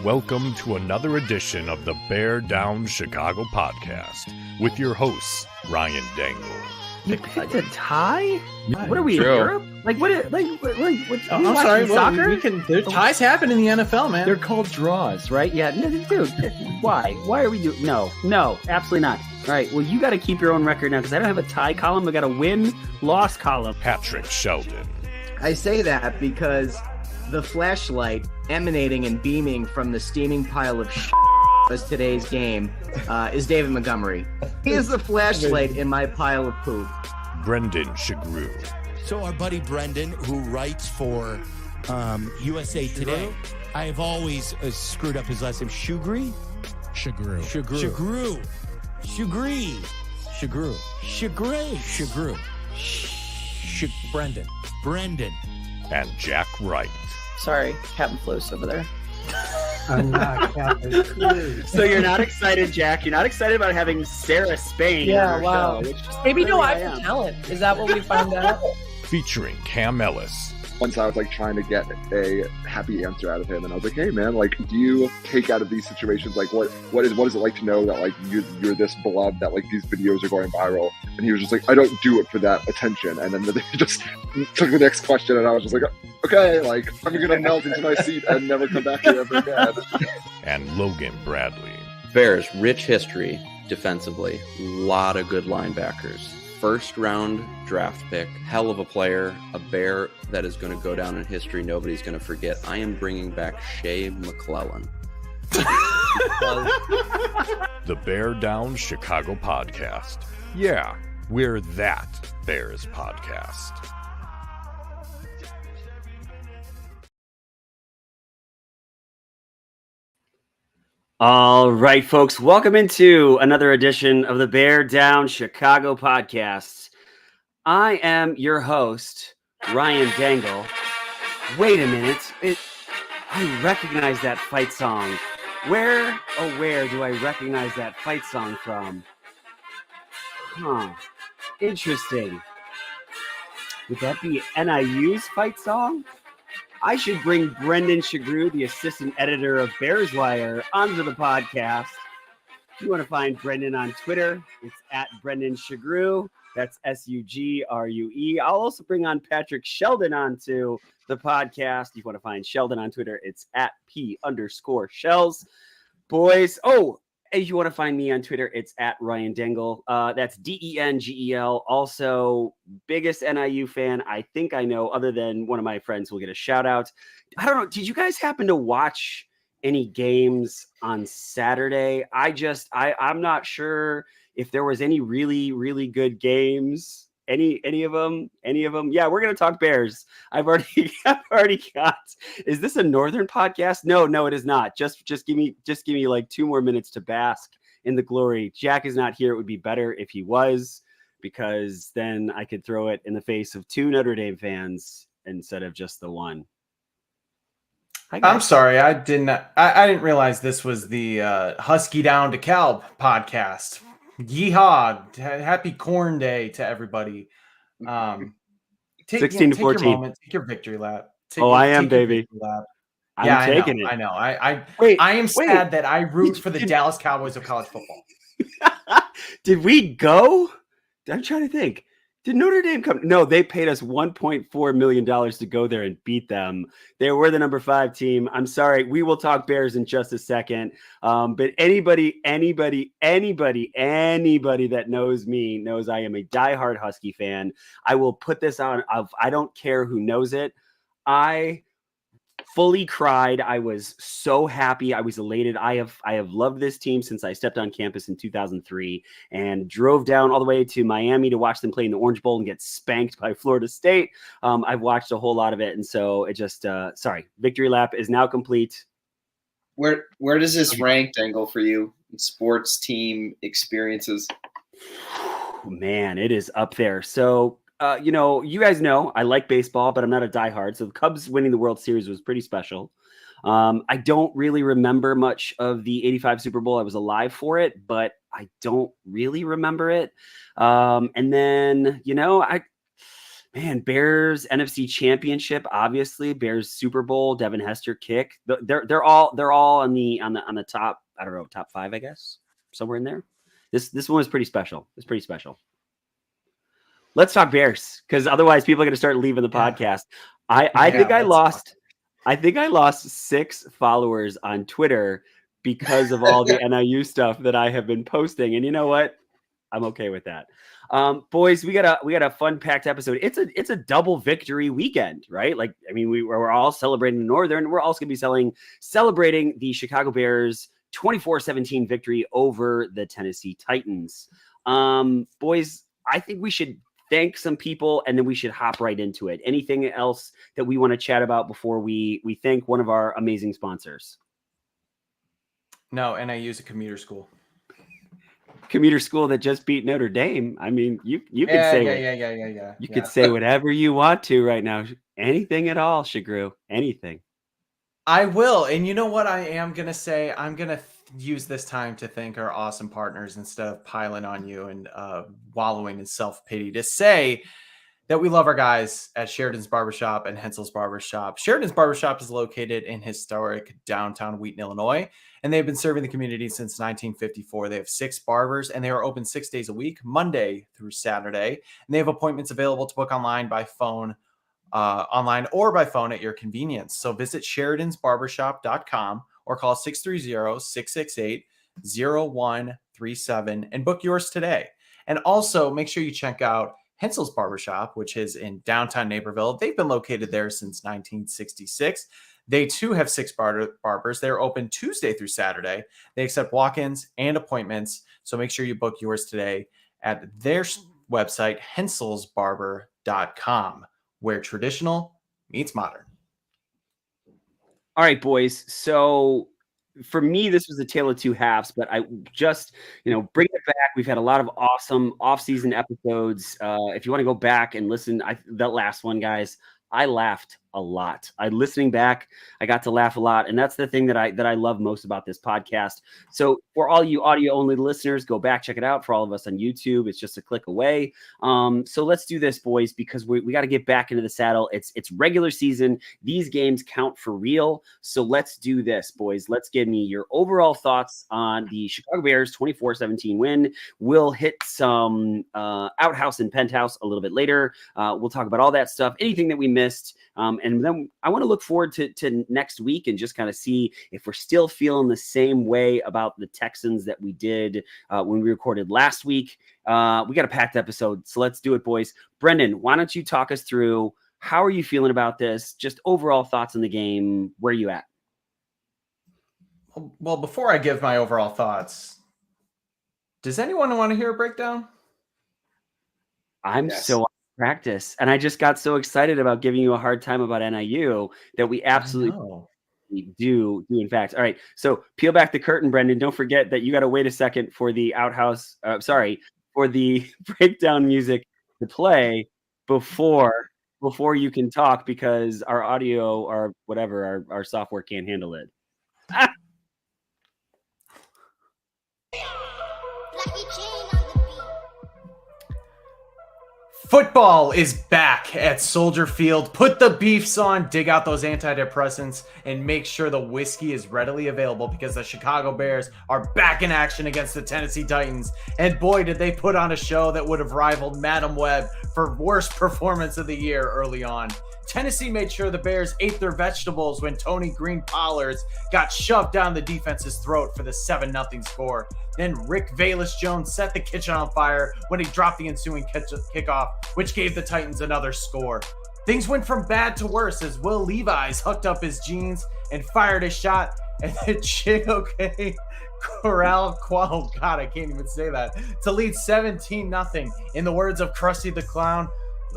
Welcome to another edition of the Bear Down Chicago podcast with your hosts, Ryan Dangle. It's a tie? What are we, True. in Europe? Like, what? I'm sorry. Soccer? Ties happen in the NFL, man. They're called draws, right? Yeah, no, dude. Why? Why are we doing? No, absolutely not. All right. Well, you got to keep your own record now because I don't have a tie column. I got a win-loss column. Patrick Sheldon. I say that because the flashlight emanating and beaming from the steaming pile of as today's game is David Montgomery. He is the flashlight in my pile of poop. Brendan Shagrew. So our buddy Brendan, who writes for USA Today, I have always screwed up his last name. Shugri? Shagrew. Shagrew. Shugree. Shagrew. Shagrew. Brendan. Brendan. And Jack Wright. Sorry, Captain Flo's over there. I'm not Captain Clue. So you're not excited, Jack? You're not excited about having Sarah Spain? Yeah, on your wow. show, which Maybe no clearly eye I for am. talent. Is that what we found out? Featuring Cam Ellis. Once I was like trying to get a happy answer out of him, and I was like, "Hey man, like, do you take out of these situations like what is it like to know that like you're this beloved that like these videos are going viral?" And he was just like, "I don't do it for that attention." And then they just took the next question, and I was just like, "Okay, like I'm gonna melt into my seat and never come back here ever again." And Logan Bradley. Bears, rich history defensively. Lot of good linebackers. First round draft pick, hell of a player, a Bear that is going to go down in history. Nobody's going to forget. I am bringing back Shea McClellan. The Bear Down Chicago podcast. Yeah, we're that Bears podcast. All right, folks, welcome into another edition of the Bear Down Chicago podcast. I am your host, Ryan Dangle. Wait a minute. I recognize that fight song. Where do I recognize that fight song from? Interesting. Would that be NIU's fight song? I should bring Brendan Shagrew, the assistant editor of Bears Wire, onto the podcast. If you want to find Brendan on Twitter, it's at Brendan Shagrew. That's Sugrue. I'll also bring on Patrick Sheldon onto the podcast. If you want to find Sheldon on Twitter, it's at P_Shells. Boys, if you want to find me on Twitter, it's at Ryan Dangle. That's Dengel. Also, biggest NIU fan I think I know, other than one of my friends will get a shout out. I don't know. Did you guys happen to watch any games on Saturday? I'm not sure if there was any really, really good games. Any of them? Yeah, we're gonna talk Bears. I've already got. Is this a Northern podcast? No, it is not. Just give me like 2 more minutes to bask in the glory. Jack is not here. It would be better if he was, because then I could throw it in the face of 2 Notre Dame fans instead of just the one. I'm sorry, I didn't realize this was the Husky Down to Calb podcast. Yeehaw! Happy Corn Day to everybody. 16 to 14. Take your moment. Take your victory lap. I am, baby. I'm taking it. I know. Wait, I am sad that I root for the Dallas Cowboys of college football. Did we go? I'm trying to think. Did Notre Dame come? No, they paid us $1.4 million to go there and beat them. They were the number 5 team. I'm sorry. We will talk Bears in just a second. But anybody that knows me knows I am a diehard Husky fan. I will put this on. I don't care who knows it. I fully cried. I was so happy. I was elated. I have loved this team since I stepped on campus in 2003 and drove down all the way to Miami to watch them play in the Orange Bowl and get spanked by Florida State. I've watched a whole lot of it. And so it just, victory lap is now complete. Where does this rank, Dangle, for you in sports team experiences? Man, it is up there. So, you guys know I like baseball, but I'm not a diehard. So the Cubs winning the World Series was pretty special. I don't really remember much of the 85 Super Bowl. I was alive for it, but I don't really remember it. And then, Man, Bears NFC Championship, obviously. Bears Super Bowl, Devin Hester kick. They're all on the top. I don't know, top 5, I guess, somewhere in there. This one was pretty special. It's pretty special. Let's talk Bears, because otherwise people are going to start leaving the podcast. I think I lost 6 followers on Twitter because of all the NIU stuff that I have been posting, and you know what? I'm okay with that. Boys, we got a fun packed episode. It's a double victory weekend, right? Like, I mean, we're all celebrating the Northern. We're also going to be celebrating the Chicago Bears 24-17 victory over the Tennessee Titans. Boys, I think we should thank some people and then we should hop right into it. Anything else that we want to chat about before we thank one of our amazing sponsors? No, NIU is a commuter school. Commuter school that just beat Notre Dame. I mean, you can say You could say whatever you want to right now. Anything at all, Shagru. Anything. I will. And you know what I am going to say? I'm going to use this time to thank our awesome partners instead of piling on you and wallowing in self-pity, to say that we love our guys at Sheridan's Barbershop and Hensel's Barbershop. Sheridan's Barbershop is located in historic downtown Wheaton, Illinois, and they've been serving the community since 1954. They have 6 barbers, and they are open 6 days a week, Monday through Saturday. And they have appointments available to book online by phone, or by phone at your convenience. So visit sheridansbarbershop.com or call 630-668-0137 and book yours today. And also make sure you check out Hensel's Barbershop, which is in downtown Naperville. They've been located there since 1966. They too have 6 barbers. They're open Tuesday through Saturday. They accept walk-ins and appointments. So make sure you book yours today at their website, henselsbarber.com, where traditional meets modern. All right, boys. So for me, this was a tale of two halves, but I just, bring it back. We've had a lot of awesome off-season episodes. If you want to go back and listen, that last one, guys, I laughed a lot. Listening back, I got to laugh a lot, and that's the thing that I love most about this podcast. So for all you audio-only listeners, go back, check it out. For all of us on YouTube, it's just a click away. So let's do this, boys, because we got to get back into the saddle. It's regular season. These games count for real. So let's do this, boys. Let's give me your overall thoughts on the Chicago Bears 24-17 win. We'll hit some outhouse and penthouse a little bit later. We'll talk about all that stuff, anything that we missed. And then I want to look forward to next week and just kind of see if we're still feeling the same way about the Texans that we did when we recorded last week. We got a packed episode, so let's do it, boys. Brendan, why don't you talk us through how are you feeling about this? Just overall thoughts on the game. Where are you at? Well, before I give my overall thoughts, does anyone want to hear a breakdown? I'm so practice, and I just got so excited about giving you a hard time about NIU that we absolutely do in fact. All right, so peel back the curtain, Brendan. Don't forget that you got to wait a second for the outhouse for the breakdown music to play before you can talk, because our audio or whatever our software can't handle it. Football is back at Soldier Field. Put the beefs on, dig out those antidepressants, and make sure the whiskey is readily available, because the Chicago Bears are back in action against the Tennessee Titans. And boy, did they put on a show that would have rivaled Madam Web for worst performance of the year early on. Tennessee made sure the Bears ate their vegetables when Tony Green Pollards got shoved down the defense's throat for the 7-0 score. Then Rick Valus-Jones set the kitchen on fire when he dropped the ensuing kickoff, which gave the Titans another score. Things went from bad to worse as Will Levis hooked up his jeans and fired a shot, and the Chinook Corral, oh God, I can't even say that, to lead 17-0. In the words of Krusty the Clown,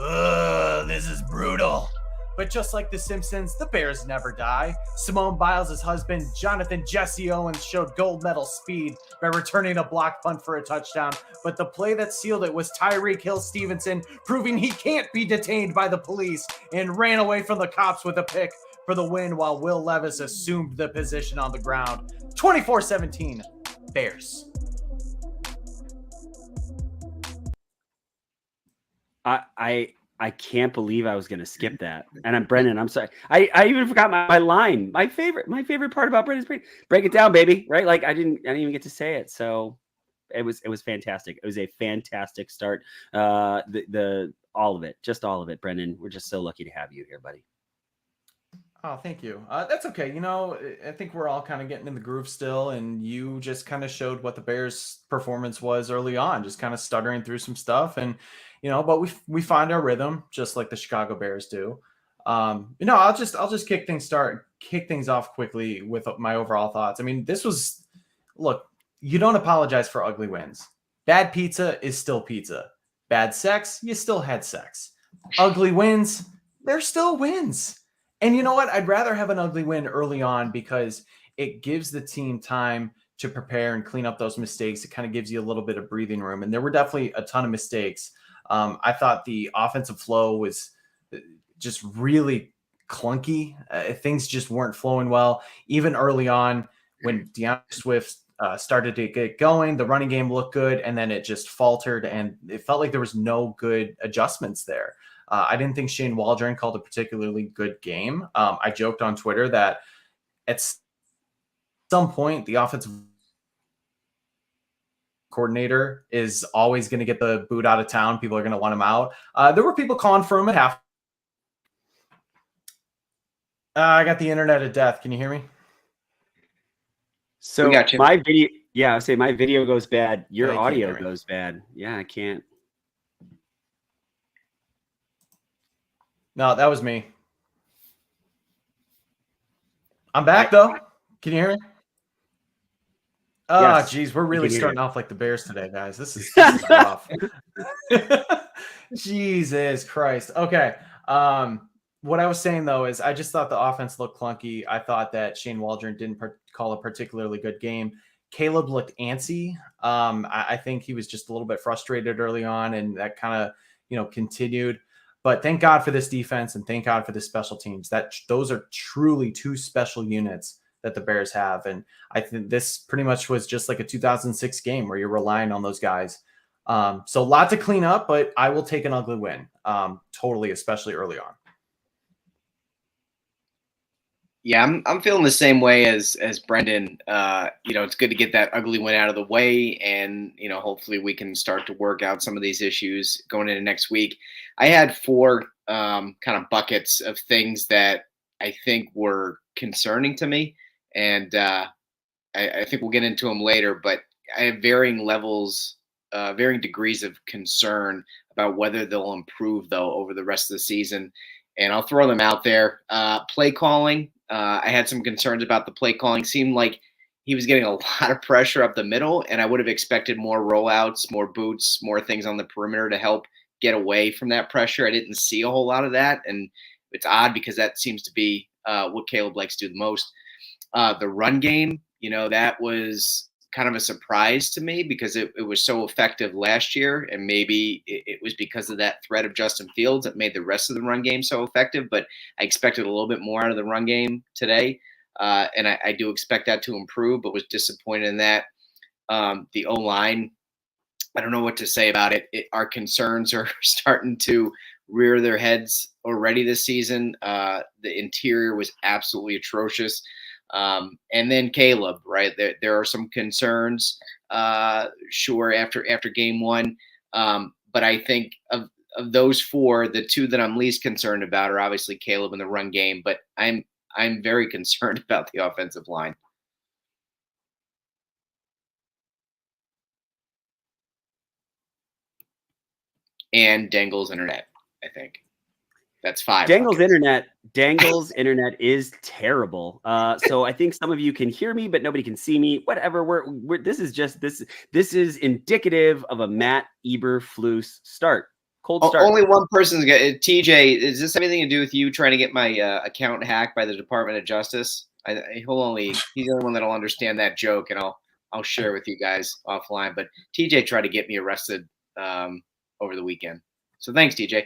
ugh, this is brutal. But just like The Simpsons, the Bears never die. Simone Biles' husband, Jonathan Jesse Owens, showed gold medal speed by returning a block punt for a touchdown. But the play that sealed it was Tyreek Hill-Stevenson, proving he can't be detained by the police, and ran away from the cops with a pick for the win, while Will Levis assumed the position on the ground. 24-17, Bears. I can't believe I was going to skip that. And I'm Brendan. I'm sorry. I even forgot my line. My favorite part about Brendan's break it down, baby. Right? Like I didn't even get to say it. So it was fantastic. It was a fantastic start. The all of it, just all of it, Brendan. We're just so lucky to have you here, buddy. Oh, thank you. That's okay. You know, I think we're all kind of getting in the groove still, and you just kind of showed what the Bears' performance was early on, just kind of stuttering through some stuff, and but we find our rhythm just like the Chicago Bears do. I'll just kick things off quickly with my overall thoughts. I mean, look, you don't apologize for ugly wins. Bad pizza is still pizza. Bad sex, you still had sex. Ugly wins, they're still wins. And you know what? I'd rather have an ugly win early on because it gives the team time to prepare and clean up those mistakes. It kind of gives you a little bit of breathing room. And there were definitely a ton of mistakes. I thought the offensive flow was just really clunky. Things just weren't flowing well. Even early on when DeAndre Swift started to get going, the running game looked good, and then it just faltered, and it felt like there was no good adjustments there. I didn't think Shane Waldron called a particularly good game. I joked on Twitter that at some point, the offensive coordinator is always going to get the boot out of town. People are going to want him out. There were people calling for him at half. I got the internet at death. Can you hear me? So my video, I say my video goes bad. Your audio goes bad. Yeah, I can't. No, that was me. I'm back though. Can you hear me? Oh, geez, we're really starting off like the Bears today, guys. This is rough. Jesus Christ. Okay. What I was saying though is I just thought the offense looked clunky. I thought that Shane Waldron didn't call a particularly good game. Caleb looked antsy. I think he was just a little bit frustrated early on, and that kind of continued. But thank God for this defense, and thank God for the special teams. Those are truly two special units that the Bears have. And I think this pretty much was just like a 2006 game where you're relying on those guys. So a lot to clean up, but I will take an ugly win. Totally, especially early on. Yeah, I'm feeling the same way as Brendan. It's good to get that ugly win out of the way, and hopefully we can start to work out some of these issues going into next week. I had 4 kind of buckets of things that I think were concerning to me, and I think we'll get into them later. But I have varying levels, varying degrees of concern about whether they'll improve though over the rest of the season, and I'll throw them out there. Play calling. I had some concerns about the play calling. Seemed like he was getting a lot of pressure up the middle, and I would have expected more rollouts, more boots, more things on the perimeter to help get away from that pressure. I didn't see a whole lot of that, and it's odd because that seems to be what Caleb likes to do the most. The run game, that was kind of a surprise to me because it was so effective last year, and maybe it was because of that threat of Justin Fields that made the rest of the run game so effective, but I expected a little bit more out of the run game today, and I do expect that to improve, but was disappointed in that. The O-line, I don't know what to say about it. Our concerns are starting to rear their heads already this season. The interior was absolutely atrocious. And then Caleb, right? There are some concerns, sure, after game 1. But I think of those 4, the 2 that I'm least concerned about are obviously Caleb and the run game, but I'm very concerned about the offensive line. And Dangle's internet, I think. That's 5. Dangle's internet is terrible. So I think some of you can hear me, but nobody can see me. Whatever. This is indicative of a Matt Eberflus start. Cold start. Only one person's got it. TJ, is this anything to do with you trying to get my account hacked by the Department of Justice? He's the only one that'll understand that joke, and I'll share with you guys offline. But TJ tried to get me arrested over the weekend. So thanks, TJ.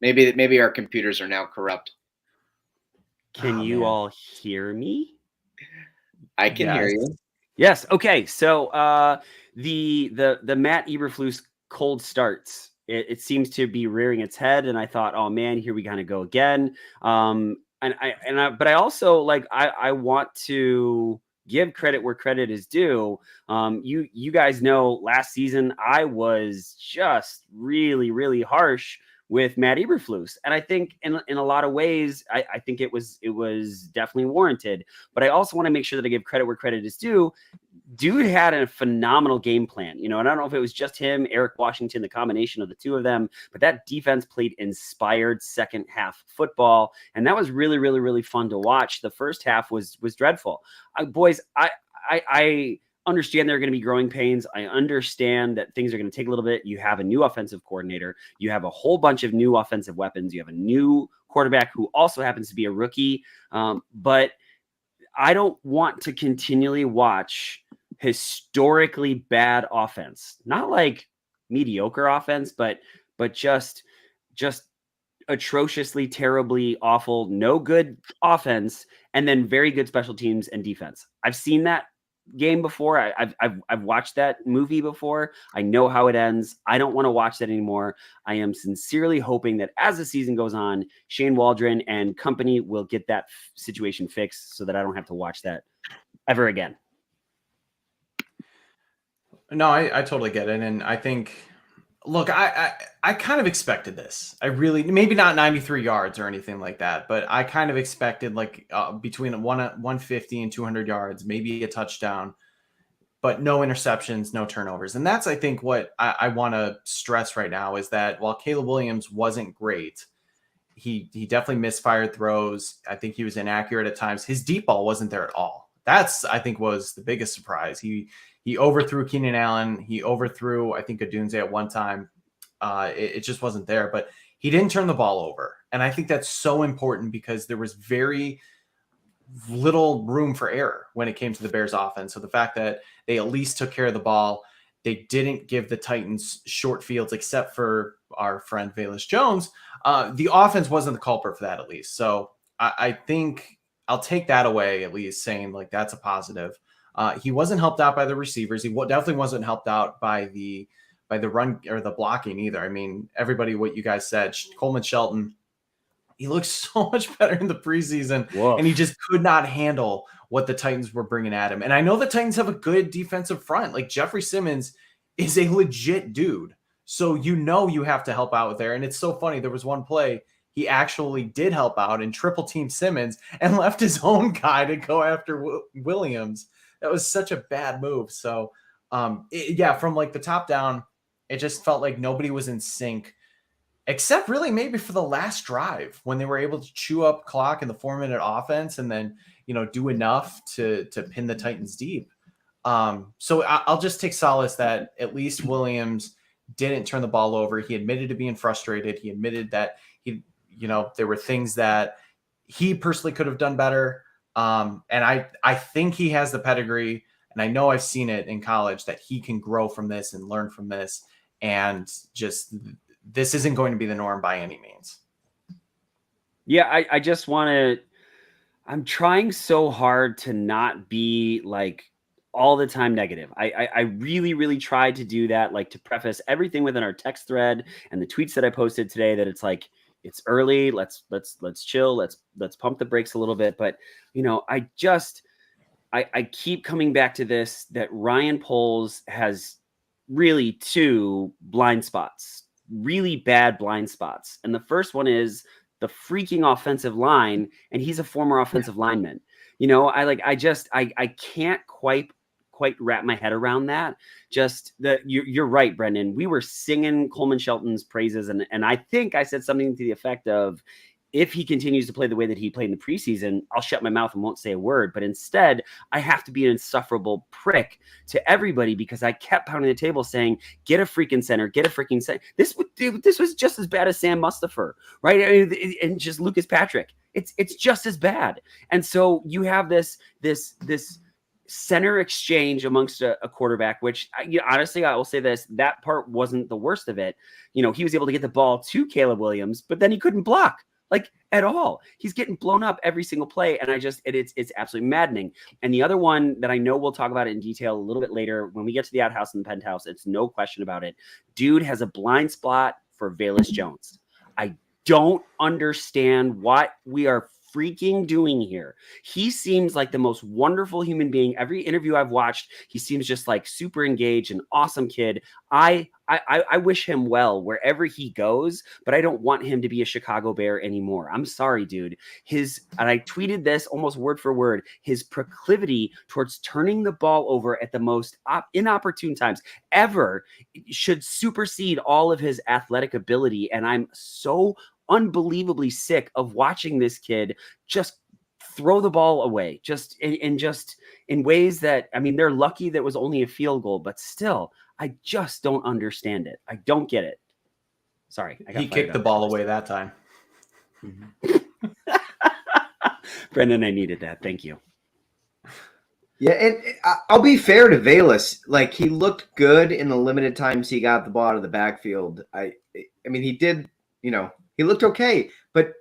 Maybe our computers are now corrupt. Can you all hear me? I can hear you. Yes. Okay. So the Matt Eberflus cold starts it seems to be rearing its head. And I thought, oh man, here we kind of go again. But I also like, I want to give credit where credit is due. You guys know last season I was just really, really harsh with Matt Eberflus. And I think in a lot of ways, I think it was definitely warranted. But I also want to make sure that I give credit where credit is due. Dude had a phenomenal game plan, and I don't know if it was just him, Eric Washington, the combination of the two of them, but that defense played inspired second half football. And that was really, really, really fun to watch. The first half was dreadful. Boys, I understand there are going to be growing pains. I understand that things are going to take a little bit. You have a new offensive coordinator. You have a whole bunch of new offensive weapons. You have a new quarterback who also happens to be a rookie. But I don't want to continually watch historically bad offense, not like mediocre offense, but just atrociously, terribly awful, no good offense, and then very good special teams and defense. I've seen that game before. I've watched that movie before. I know how it ends. I don't want to watch that anymore. I am sincerely hoping that as the season goes on, Shane Waldron and company will get that situation fixed so that I don't have to watch that ever again. No, I totally get it. And I think, look, I kind of expected this. I really, maybe not 93 yards or anything like that, but I kind of expected like between 150 and 200 yards, maybe a touchdown, but no interceptions, no turnovers. And that's, I think, what I want to stress right now is that while Caleb Williams wasn't great, he definitely misfired throws. I think he was inaccurate at times. His deep ball wasn't there at all. That's, I think, was the biggest surprise. He overthrew Keenan Allen. He overthrew, I think, Odunze at one time. It just wasn't there. But he didn't turn the ball over. And I think that's so important because there was very little room for error when it came to the Bears offense. So the fact that they at least took care of the ball, they didn't give the Titans short fields except for our friend Velus Jones. The offense wasn't the culprit for that, at least. So I think I'll take that away, at least, saying like that's a positive. He wasn't helped out by the receivers. He definitely wasn't helped out by the run or the blocking either. I mean, everybody, what you guys said, Coleman Shelton, he looks so much better in the preseason. Whoa. And he just could not handle what the Titans were bringing at him. And I know the Titans have a good defensive front. Like Jeffrey Simmons is a legit dude. So you have to help out with there. And it's so funny. There was one play he actually did help out and triple team Simmons and left his own guy to go after Williams. That was such a bad move. So, from like the top down, it just felt like nobody was in sync, except really maybe for the last drive when they were able to chew up clock in the 4-minute offense and then, do enough to pin the Titans deep. So I'll just take solace that at least Williams didn't turn the ball over. He admitted to being frustrated. He admitted that there were things that he personally could have done better. And I think he has the pedigree, and I know I've seen it in college that he can grow from this and learn from this. And just, this isn't going to be the norm by any means. Yeah. I just want to, I'm trying so hard to not be like all the time negative. I really, really tried to do that, like to preface everything within our text thread and the tweets that I posted today that it's like, it's early. Let's chill. Let's pump the brakes a little bit. But, I keep coming back to this, that Ryan Poles has really two blind spots, really bad blind spots. And the first one is the freaking offensive line. And he's a former offensive lineman. I can't quite wrap my head around that. Just that you're right, Brendan. We were singing Coleman Shelton's praises. And I think I said something to the effect of, if he continues to play the way that he played in the preseason, I'll shut my mouth and won't say a word. But instead, I have to be an insufferable prick to everybody because I kept pounding the table saying, get a freaking center, get a freaking center. This was just as bad as Sam Mustipher, right? And just Lucas Patrick. It's just as bad. And so you have this center exchange amongst a quarterback, which honestly, I will say this, that part wasn't the worst of it. He was able to get the ball to Caleb Williams, but then he couldn't block. like at all. He's getting blown up every single play, and it's absolutely maddening. And the other one that I know we'll talk about it in detail a little bit later when we get to the outhouse and the penthouse, it's no question about it. Dude has a blind spot for Velus Jones. I don't understand what we are freaking doing here. He seems like the most wonderful human being. Every interview I've watched, he seems just like super engaged, an awesome kid. I wish him well wherever he goes, but I don't want him to be a Chicago Bear anymore. I'm sorry, dude. And I tweeted this almost word for word, his proclivity towards turning the ball over at the most inopportune times ever should supersede all of his athletic ability. And I'm so unbelievably sick of watching this kid just throw the ball away, just in ways that, I mean, they're lucky that was only a field goal, but still, I just don't understand it. I don't get it. Sorry. He kicked the ball away that time. Brendan, I needed that. Thank you. Yeah, and I'll be fair to Velus. Like, he looked good in the limited times he got the ball out of the backfield. I mean, he did, he looked okay, but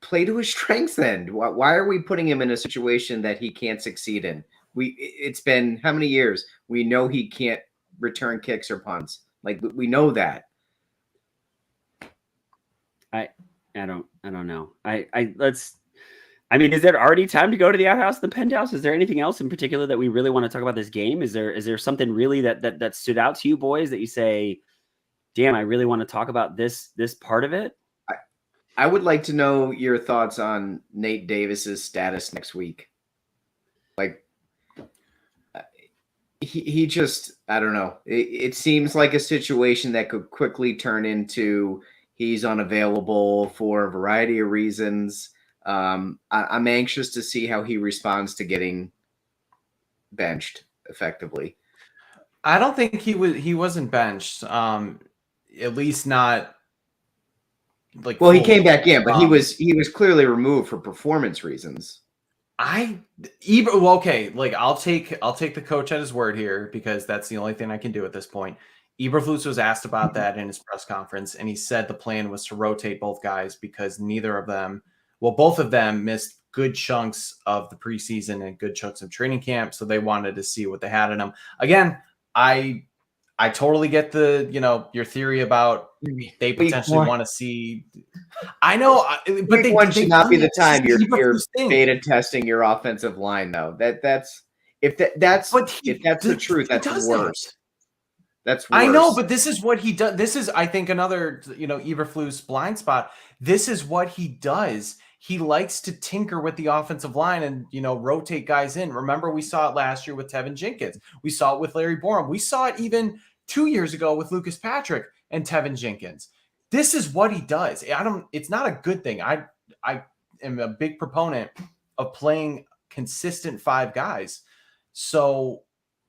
play to his strengths then. Why are we putting him in a situation that he can't succeed in? It's been how many years? We know he can't return kicks or punts. Like, we know that. I don't know. I mean, is there already time to go to the outhouse, the penthouse? Is there anything else in particular that we really want to talk about this game? Is there something really that stood out to you boys that you say, damn, I really want to talk about this part of it? I would like to know your thoughts on Nate Davis's status next week. Like, he just, I don't know. It seems like a situation that could quickly turn into he's unavailable for a variety of reasons. I'm anxious to see how he responds to getting benched effectively. I don't think he wasn't benched. At least not like. Well, he came back in, but he was clearly removed for performance reasons. Okay, like I'll take the coach at his word here because that's the only thing I can do at this point. Eberflus was asked about that in his press conference, and he said the plan was to rotate both guys because both of them missed good chunks of the preseason and good chunks of training camp, so they wanted to see what they had in them. Again, I totally get your theory about they potentially want to see. I know, but they should not be the time you're beta testing your offensive line, though. That's the truth. That's worse. That's worse. I know, but this is what he does. This is, I think, another Eberflus blind spot. This is what he does. He likes to tinker with the offensive line and rotate guys in. Remember, we saw it last year with Tevin Jenkins. We saw it with Larry Borum. We saw it even 2 years ago with Lucas Patrick and Tevin Jenkins. This is what he does. It's not a good thing. I am a big proponent of playing consistent five guys. So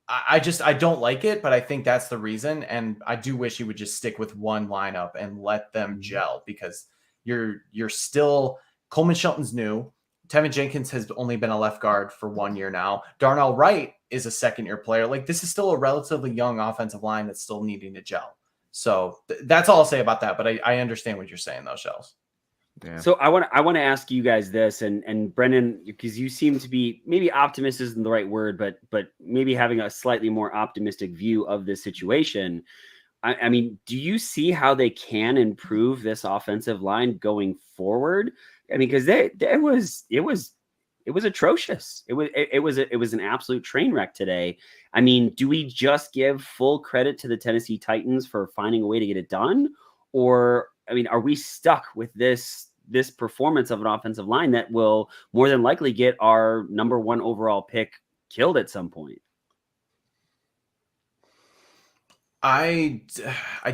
I don't like it, but I think that's the reason. And I do wish he would just stick with one lineup and let them gel because you're still Coleman Shelton's new. Tevin Jenkins has only been a left guard for 1 year now. Darnell Wright is a second-year player. Like, this is still a relatively young offensive line that's still needing to gel. So that's all I'll say about that. But I understand what you're saying, though, Shells. Yeah. So I want to ask you guys this, and Brendan, because you seem to be, maybe optimist isn't the right word, but maybe having a slightly more optimistic view of this situation. I mean, do you see how they can improve this offensive line going forward? I mean, because it was atrocious. It was an absolute train wreck today. I mean, do we just give full credit to the Tennessee Titans for finding a way to get it done, or I mean, are we stuck with this performance of an offensive line that will more than likely get our number one overall pick killed at some point? I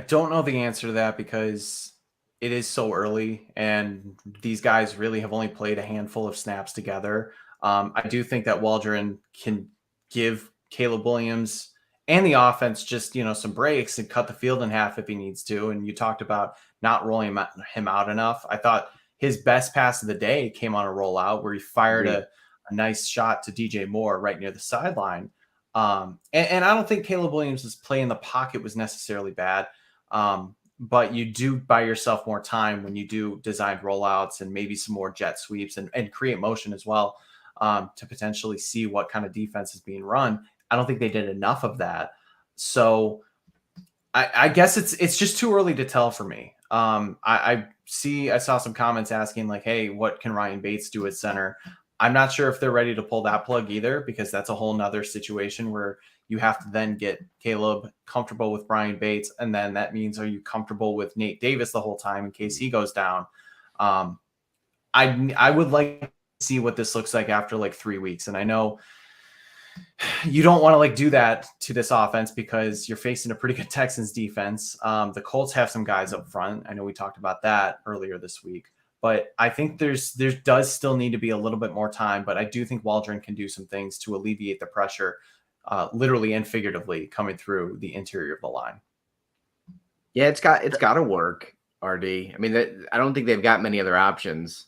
don't know the answer to that because it is so early and these guys really have only played a handful of snaps together. I do think that Waldron can give Caleb Williams and the offense just, some breaks and cut the field in half if he needs to. And you talked about not rolling him out enough. I thought his best pass of the day came on a rollout where he fired a nice shot to DJ Moore right near the sideline. And I don't think Caleb Williams' play in the pocket was necessarily bad. but you do buy yourself more time when you do designed rollouts and maybe some more jet sweeps and create motion as well, to potentially see what kind of defense is being run. I don't think they did enough of that. So I guess it's just too early to tell for me. I saw some comments asking like, hey, what can Ryan Bates do at center? I'm not sure if they're ready to pull that plug either, because that's a whole nother situation where you have to then get Caleb comfortable with Brian Bates. And then that means, are you comfortable with Nate Davis the whole time in case he goes down? I would like to see what this looks like after like 3 weeks. And I know you don't want to like do that to this offense because you're facing a pretty good Texans defense. The Colts have some guys up front. I know we talked about that earlier this week, but I think there does still need to be a little bit more time. But I do think Waldron can do some things to alleviate the pressure, literally and figuratively, coming through the interior of the line. Yeah, it's got to work, RD. I mean, I don't think they've got many other options.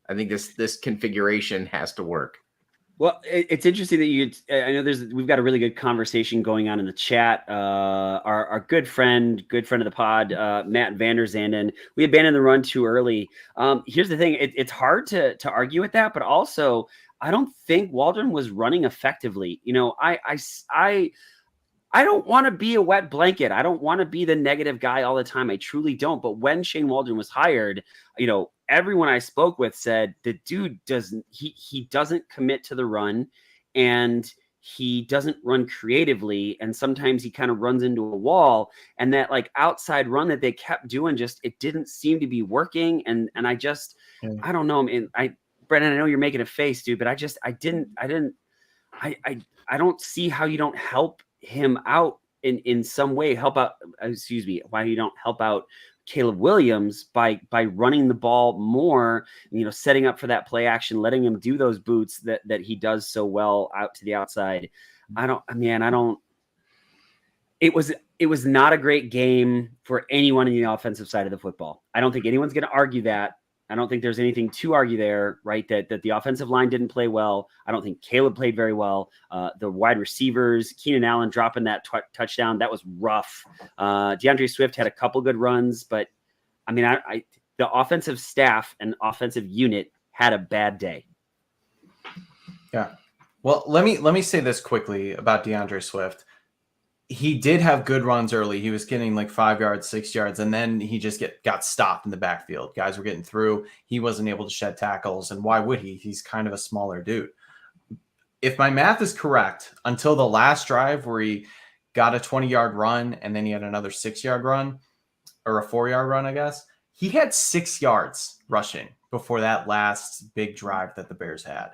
I think this configuration has to work. Well, it's interesting that I know we've got a really good conversation going on in the chat. Our good friend of the pod, Matt Vanderzanden, we abandoned the run too early. Here's the thing. It's hard to argue with that, but also I don't think Waldron was running effectively. You know, I don't want to be a wet blanket. I don't want to be the negative guy all the time. I truly don't. But when Shane Waldron was hired, you know, everyone I spoke with said the dude he doesn't commit to the run, and he doesn't run creatively. And sometimes he kind of runs into a wall, and that like outside run that they kept doing, it didn't seem to be working. And I don't know. I mean, Brendan, I know you're making a face, dude, but I don't see how you don't help him out in some way, why you don't help out Caleb Williams by running the ball more, you know, setting up for that play action, letting him do those boots that he does so well out to the outside. It was not a great game for anyone in the offensive side of the football. I don't think anyone's going to argue that. I don't think there's anything to argue there, right? That the offensive line didn't play well. I don't think Caleb played very well. The wide receivers, Keenan Allen dropping that touchdown, that was rough. DeAndre Swift had a couple good runs, but I mean, the offensive staff and offensive unit had a bad day. Yeah. Well, let me say this quickly about DeAndre Swift. He did have good runs early. He was getting like 5 yards, 6 yards, and then he just got stopped in the backfield. Guys were getting through. He wasn't able to shed tackles, and why would he? He's kind of a smaller dude. If my math is correct, until the last drive where he got a 20-yard run and then he had another 6-yard run, or a 4-yard run, I guess, he had 6 yards rushing before that last big drive that the Bears had.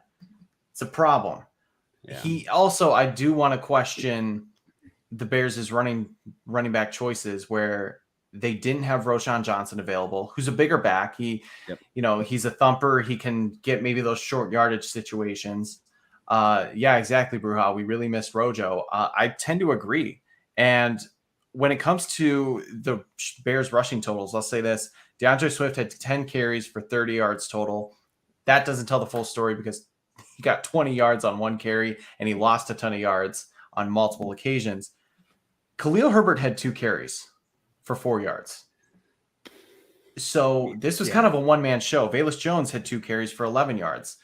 It's a problem. Yeah. He also, I do want to question the Bears' running back choices, where they didn't have Roschon Johnson available, who's a bigger back. He's a thumper. He can get maybe those short yardage situations. Yeah, exactly, Bruja. We really miss Rojo. I tend to agree. And when it comes to the Bears rushing totals, I'll say this. DeAndre Swift had 10 carries for 30 yards total. That doesn't tell the full story because he got 20 yards on one carry and he lost a ton of yards on multiple occasions. Khalil Herbert had 2 carries for 4 yards. So this was kind of a one-man show. Velus Jones had 2 carries for 11 yards.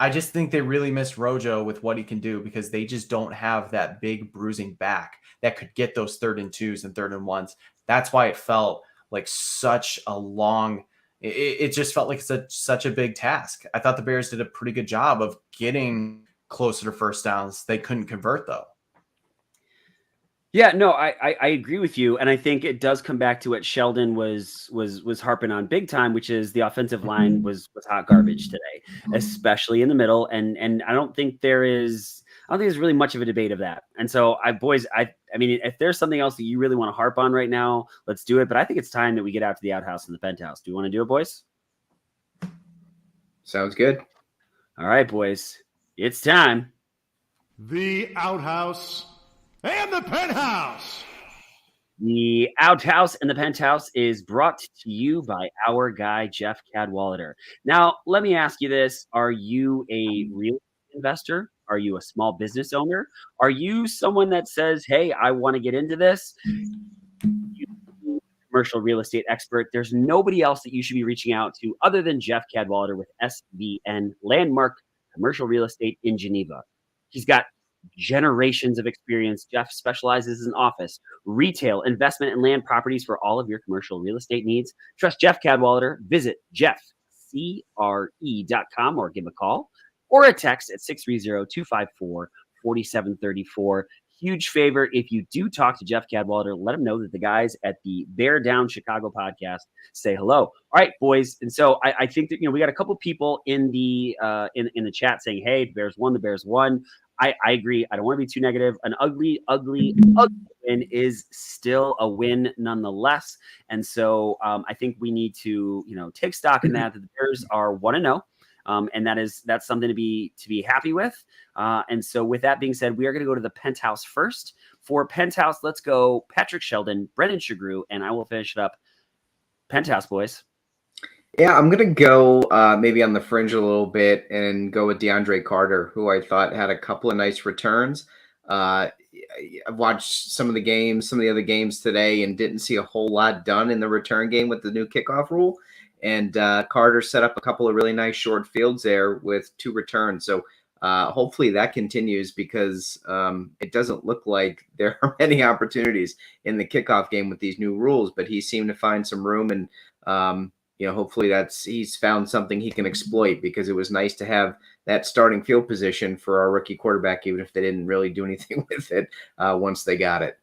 I just think they really miss Rojo with what he can do because they just don't have that big bruising back that could get those 3rd and 2s and 3rd and 1s. That's why it felt like such a long – it just felt like such a big task. I thought the Bears did a pretty good job of getting closer to first downs. They couldn't convert, though. Yeah, no, I agree with you, and I think it does come back to what Sheldon was harping on big time, which is the offensive line was hot garbage today, especially in the middle, and I don't think there's really much of a debate of that. And so, I mean, if there's something else that you really want to harp on right now, let's do it. But I think it's time that we get out to the outhouse and the penthouse. Do you want to do it, boys? Sounds good. All right, boys, it's time. The outhouse and the penthouse. The outhouse and the penthouse is brought to you by our guy, Jeff Cadwalader. Now, let me ask you this. Are you a real investor? Are you a small business owner? Are you someone that says, hey, I want to get into this? commercial real estate expert. There's nobody else that you should be reaching out to other than Jeff Cadwalder with SVN Landmark Commercial Real Estate in Geneva. He's got generations of experience. Jeff specializes in office, retail, investment, and land properties for all of your commercial real estate needs. Trust Jeff Cadwalder. Visit jeffcre.com or give him a call or a text at 630-254-4734. Huge favor, if you do talk to Jeff Cadwalder, let him know that the guys at the Bear Down Chicago podcast say hello. All right, boys. And so I think that, we got a couple people in the in the chat saying, hey, the Bears won, the Bears won. I agree. I don't want to be too negative. An ugly win is still a win nonetheless. And so I think we need to, take stock in that the Bears are 1-0. And that's something to be happy with. And so with that being said, we are going to go to the Penthouse first. For Penthouse, let's go Patrick Sheldon, Brendan Shagrew, and I will finish it up. Penthouse, boys. Yeah, I'm going to go maybe on the fringe a little bit and go with DeAndre Carter, who I thought had a couple of nice returns. I've watched some of the other games today and didn't see a whole lot done in the return game with the new kickoff rule. And Carter set up a couple of really nice short fields there with 2 returns. So hopefully that continues because it doesn't look like there are many opportunities in the kickoff game with these new rules. But he seemed to find some room, and hopefully he's found something he can exploit, because it was nice to have that starting field position for our rookie quarterback, even if they didn't really do anything with it once they got it.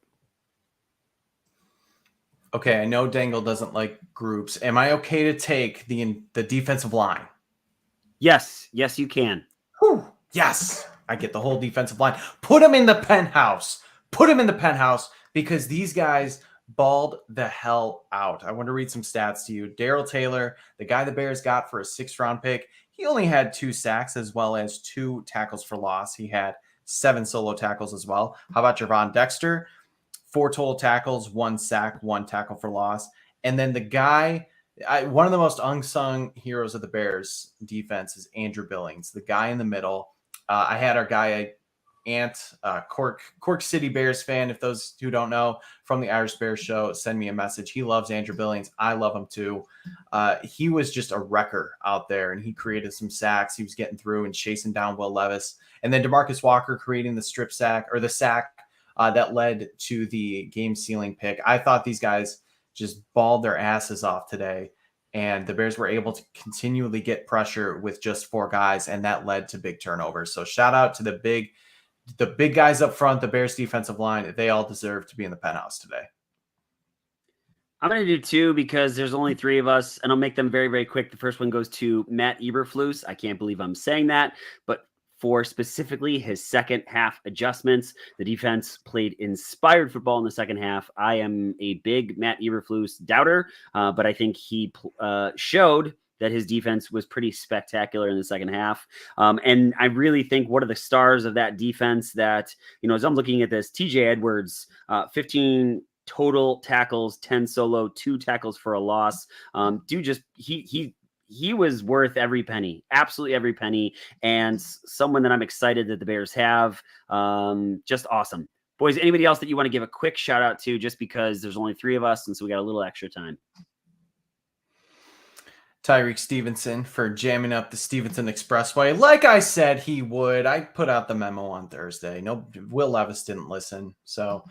Okay, I know Dangle doesn't like groups. Am I okay to take the defensive line? Yes, you can. Whew. Yes, I get the whole defensive line. Put them in the penthouse. Because these guys balled the hell out. I want to read some stats to you. Darrell Taylor, the guy the Bears got for a 6th-round pick, he only had 2 sacks as well as 2 tackles for loss. He had 7 solo tackles as well. How about Javon Dexter? 4 total tackles, 1 sack, 1 tackle for loss. And then the guy, one of the most unsung heroes of the Bears defense is Andrew Billings, the guy in the middle. I had our guy, Ant, Cork City Bears fan, if those who don't know, from the Irish Bears show, send me a message. He loves Andrew Billings. I love him too. He was just a wrecker out there, and he created some sacks. He was getting through and chasing down Will Levis. And then DeMarcus Walker creating the strip sack, or the sack, that led to the game-sealing pick. I thought these guys just balled their asses off today, and the Bears were able to continually get pressure with just 4 guys, and that led to big turnovers. So shout out to the big guys up front, the Bears defensive line. They all deserve to be in the penthouse today. I'm going to do 2 because there's only 3 of us, and I'll make them very, very quick. The first one goes to Matt Eberflus. I can't believe I'm saying that, but for specifically his second half adjustments, the defense played inspired football in the second half. I am a big Matt Eberflus doubter, but I think he showed that his defense was pretty spectacular in the second half. And I really think one of the stars of that defense that, as I'm looking at this, TJ Edwards, 15 total tackles, 10 solo, 2 tackles for a loss. He was worth every penny, absolutely every penny, and someone that I'm excited that the Bears have. Just awesome. Boys, anybody else that you want to give a quick shout out to, just because there's only 3 of us, and so we got a little extra time? Tyreek Stevenson for jamming up the Stevenson Expressway. Like I said he would. I put out the memo on Thursday. No, Will Levis didn't listen. So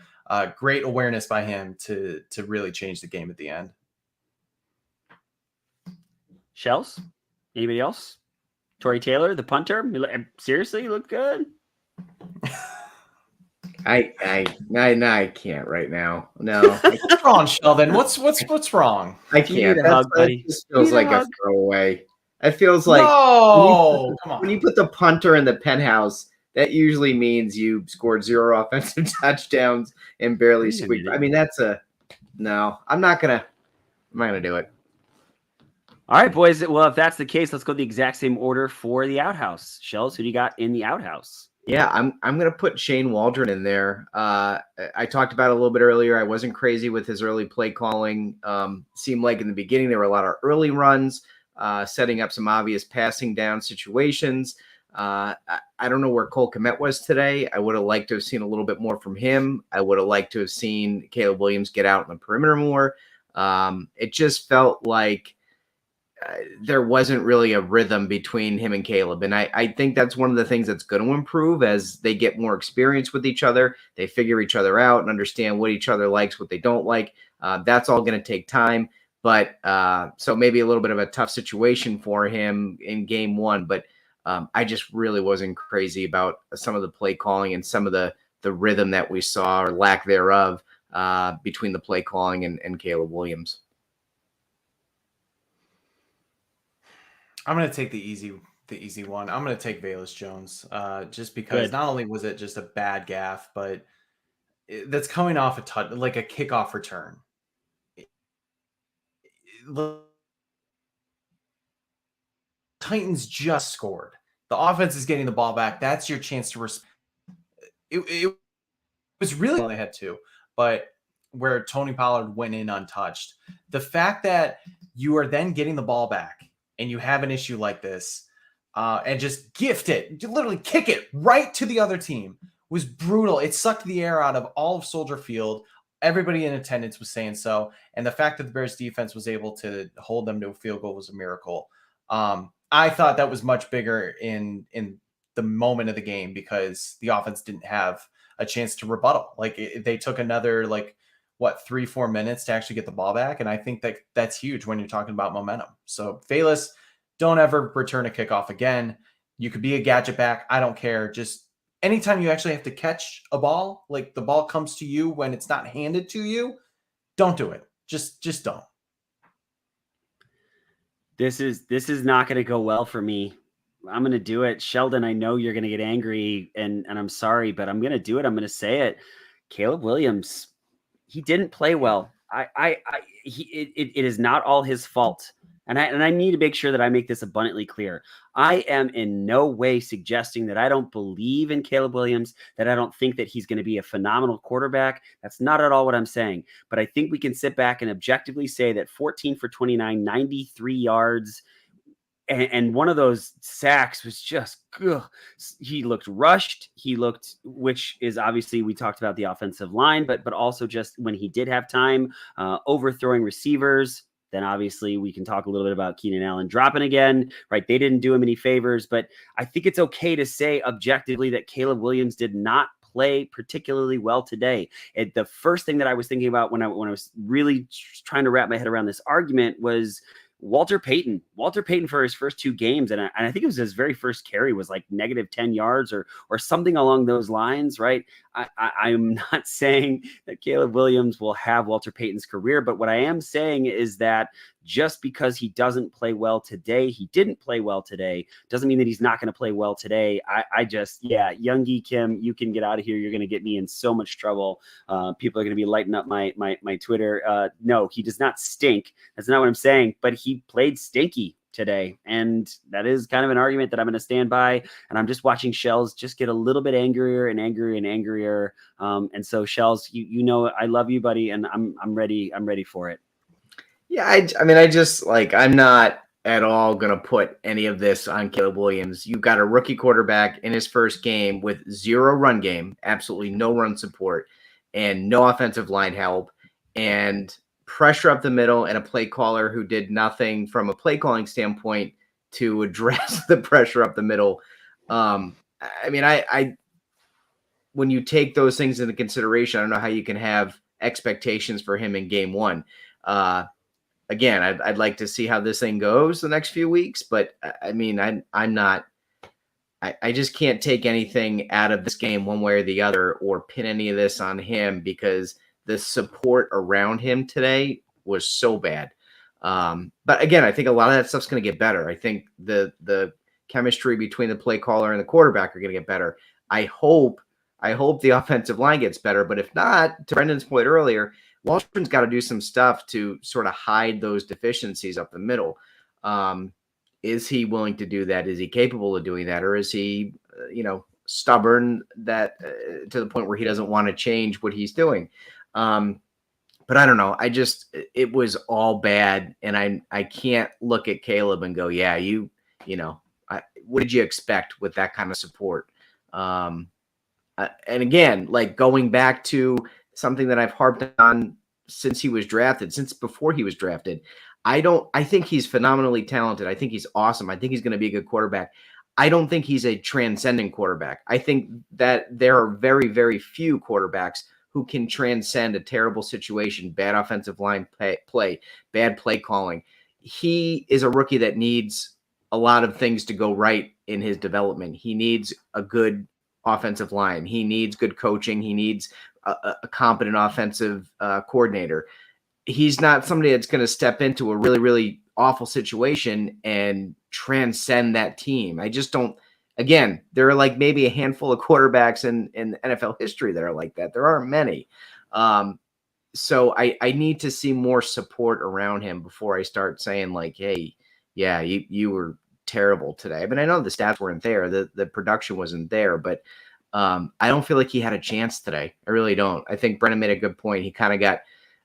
great awareness by him to really change the game at the end. Shells? Anybody else? Torrey Taylor, the punter? Seriously, you look good. I can't right now. No. What's wrong, Sheldon? What's wrong? I can't. That just feels like a throwaway. It feels like when you put the punter in the penthouse, that usually means you scored 0 offensive touchdowns and barely squeaked. I mean, no. I'm not gonna do it. All right, boys. Well, if that's the case, let's go the exact same order for the outhouse. Shells, who do you got in the outhouse? Yeah, I'm going to put Shane Waldron in there. I talked about it a little bit earlier. I wasn't crazy with his early play calling. Seemed like in the beginning there were a lot of early runs, setting up some obvious passing down situations. I don't know where Cole Kmet was today. I would have liked to have seen a little bit more from him. I would have liked to have seen Caleb Williams get out on the perimeter more. It just felt like there wasn't really a rhythm between him and Caleb. And I think that's one of the things that's going to improve as they get more experience with each other. They figure each other out and understand what each other likes, what they don't like. That's all going to take time. But so maybe a little bit of a tough situation for him in game one. But I just really wasn't crazy about some of the play calling and some of the rhythm that we saw or lack thereof between the play calling and Caleb Williams. I'm going to take the easy one. I'm going to take Velus Jones just because not only was it just a bad gaff, but that's coming off a like a kickoff return. The Titans just scored. The offense is getting the ball back. That's your chance to it was really only had two, but where Tony Pollard went in untouched. The fact that you are then getting the ball back and you have an issue like this and just gift it, literally kick it right to the other team was brutal. It sucked the air out of all of Soldier Field. Everybody in attendance was saying so. And the fact that the Bears defense was able to hold them to a field goal was a miracle. I thought that was much bigger in the moment of the game because the offense didn't have a chance to rebuttal. Like they took another 3-4 minutes to actually get the ball back. And I think that that's huge when you're talking about momentum. So Velus, don't ever return a kickoff again. You could be a gadget back. I don't care. Just anytime you actually have to catch a ball, like the ball comes to you when it's not handed to you, don't do it. Just don't. This is not going to go well for me. I'm going to do it. Sheldon, I know you're going to get angry and I'm sorry, but I'm going to do it. I'm going to say it. Caleb Williams, he didn't play well. It is not all his fault. And I need to make sure that I make this abundantly clear. I am in no way suggesting that I don't believe in Caleb Williams, that I don't think that he's going to be a phenomenal quarterback. That's not at all what I'm saying. But I think we can sit back and objectively say that 14 for 29, 93 yards, and one of those sacks was just, he looked rushed. He looked, which is obviously, we talked about the offensive line, but also just when he did have time, overthrowing receivers. Then obviously we can talk a little bit about Keenan Allen dropping again, right? They didn't do him any favors, but I think it's okay to say objectively that Caleb Williams did not play particularly well today. The first thing that I was thinking about when I was really trying to wrap my head around this argument was Walter Payton for his first two games. And I think it was his very first carry was like -10 yards or something along those lines, right? I'm not saying that Caleb Williams will have Walter Payton's career, but what I am saying is that just because he doesn't play well today, he didn't play well today, doesn't mean that he's not going to play well today. Youngie Kim, you can get out of here. You're going to get me in so much trouble. People are going to be lighting up my Twitter. No, he does not stink. That's not what I'm saying, but he played stinky today. And that is kind of an argument that I'm going to stand by. And I'm just watching Shells just get a little bit angrier and angrier and angrier. And so Shells, you know, I love you, buddy. And I'm ready. I'm ready for it. Yeah. I mean, I just I'm not at all going to put any of this on Caleb Williams. You've got a rookie quarterback in his first game with 0 run game, absolutely no run support and no offensive line help and pressure up the middle and a play caller who did nothing from a play calling standpoint to address the pressure up the middle. I mean, when you take those things into consideration, I don't know how you can have expectations for him in game one. Again, I'd like to see how this thing goes the next few weeks, but I mean, I just can't take anything out of this game one way or the other or pin any of this on him because the support around him today was so bad. But again, I think a lot of that stuff's going to get better. I think the chemistry between the play caller and the quarterback are going to get better. I hope the offensive line gets better, but if not, to Brendan's point earlier, Washington's got to do some stuff to sort of hide those deficiencies up the middle. Is he willing to do that? Is he capable of doing that? Or is he, stubborn that to the point where he doesn't want to change what he's doing? But I don't know. It was all bad. And I can't look at Caleb and go, yeah, what did you expect with that kind of support? And again, going back to something that I've harped on since he was drafted, since before he was drafted. I think he's phenomenally talented. I think he's awesome. I think he's going to be a good quarterback. I don't think he's a transcending quarterback. I think that there are very, very few quarterbacks who can transcend a terrible situation, bad offensive line play, bad play calling. He is a rookie that needs a lot of things to go right in his development. He needs a good offensive line. He needs good coaching. He needs a competent offensive coordinator. He's not somebody that's going to step into a really, really awful situation and transcend that team. I just don't. Again, there are like maybe a handful of quarterbacks in NFL history that are like that. There aren't many. So I need to see more support around him before I start saying like, hey, yeah, you were terrible today. I mean, I know the stats weren't there. The production wasn't there, but I don't feel like he had a chance today. I really don't. I think Brennan made a good point. He kind of got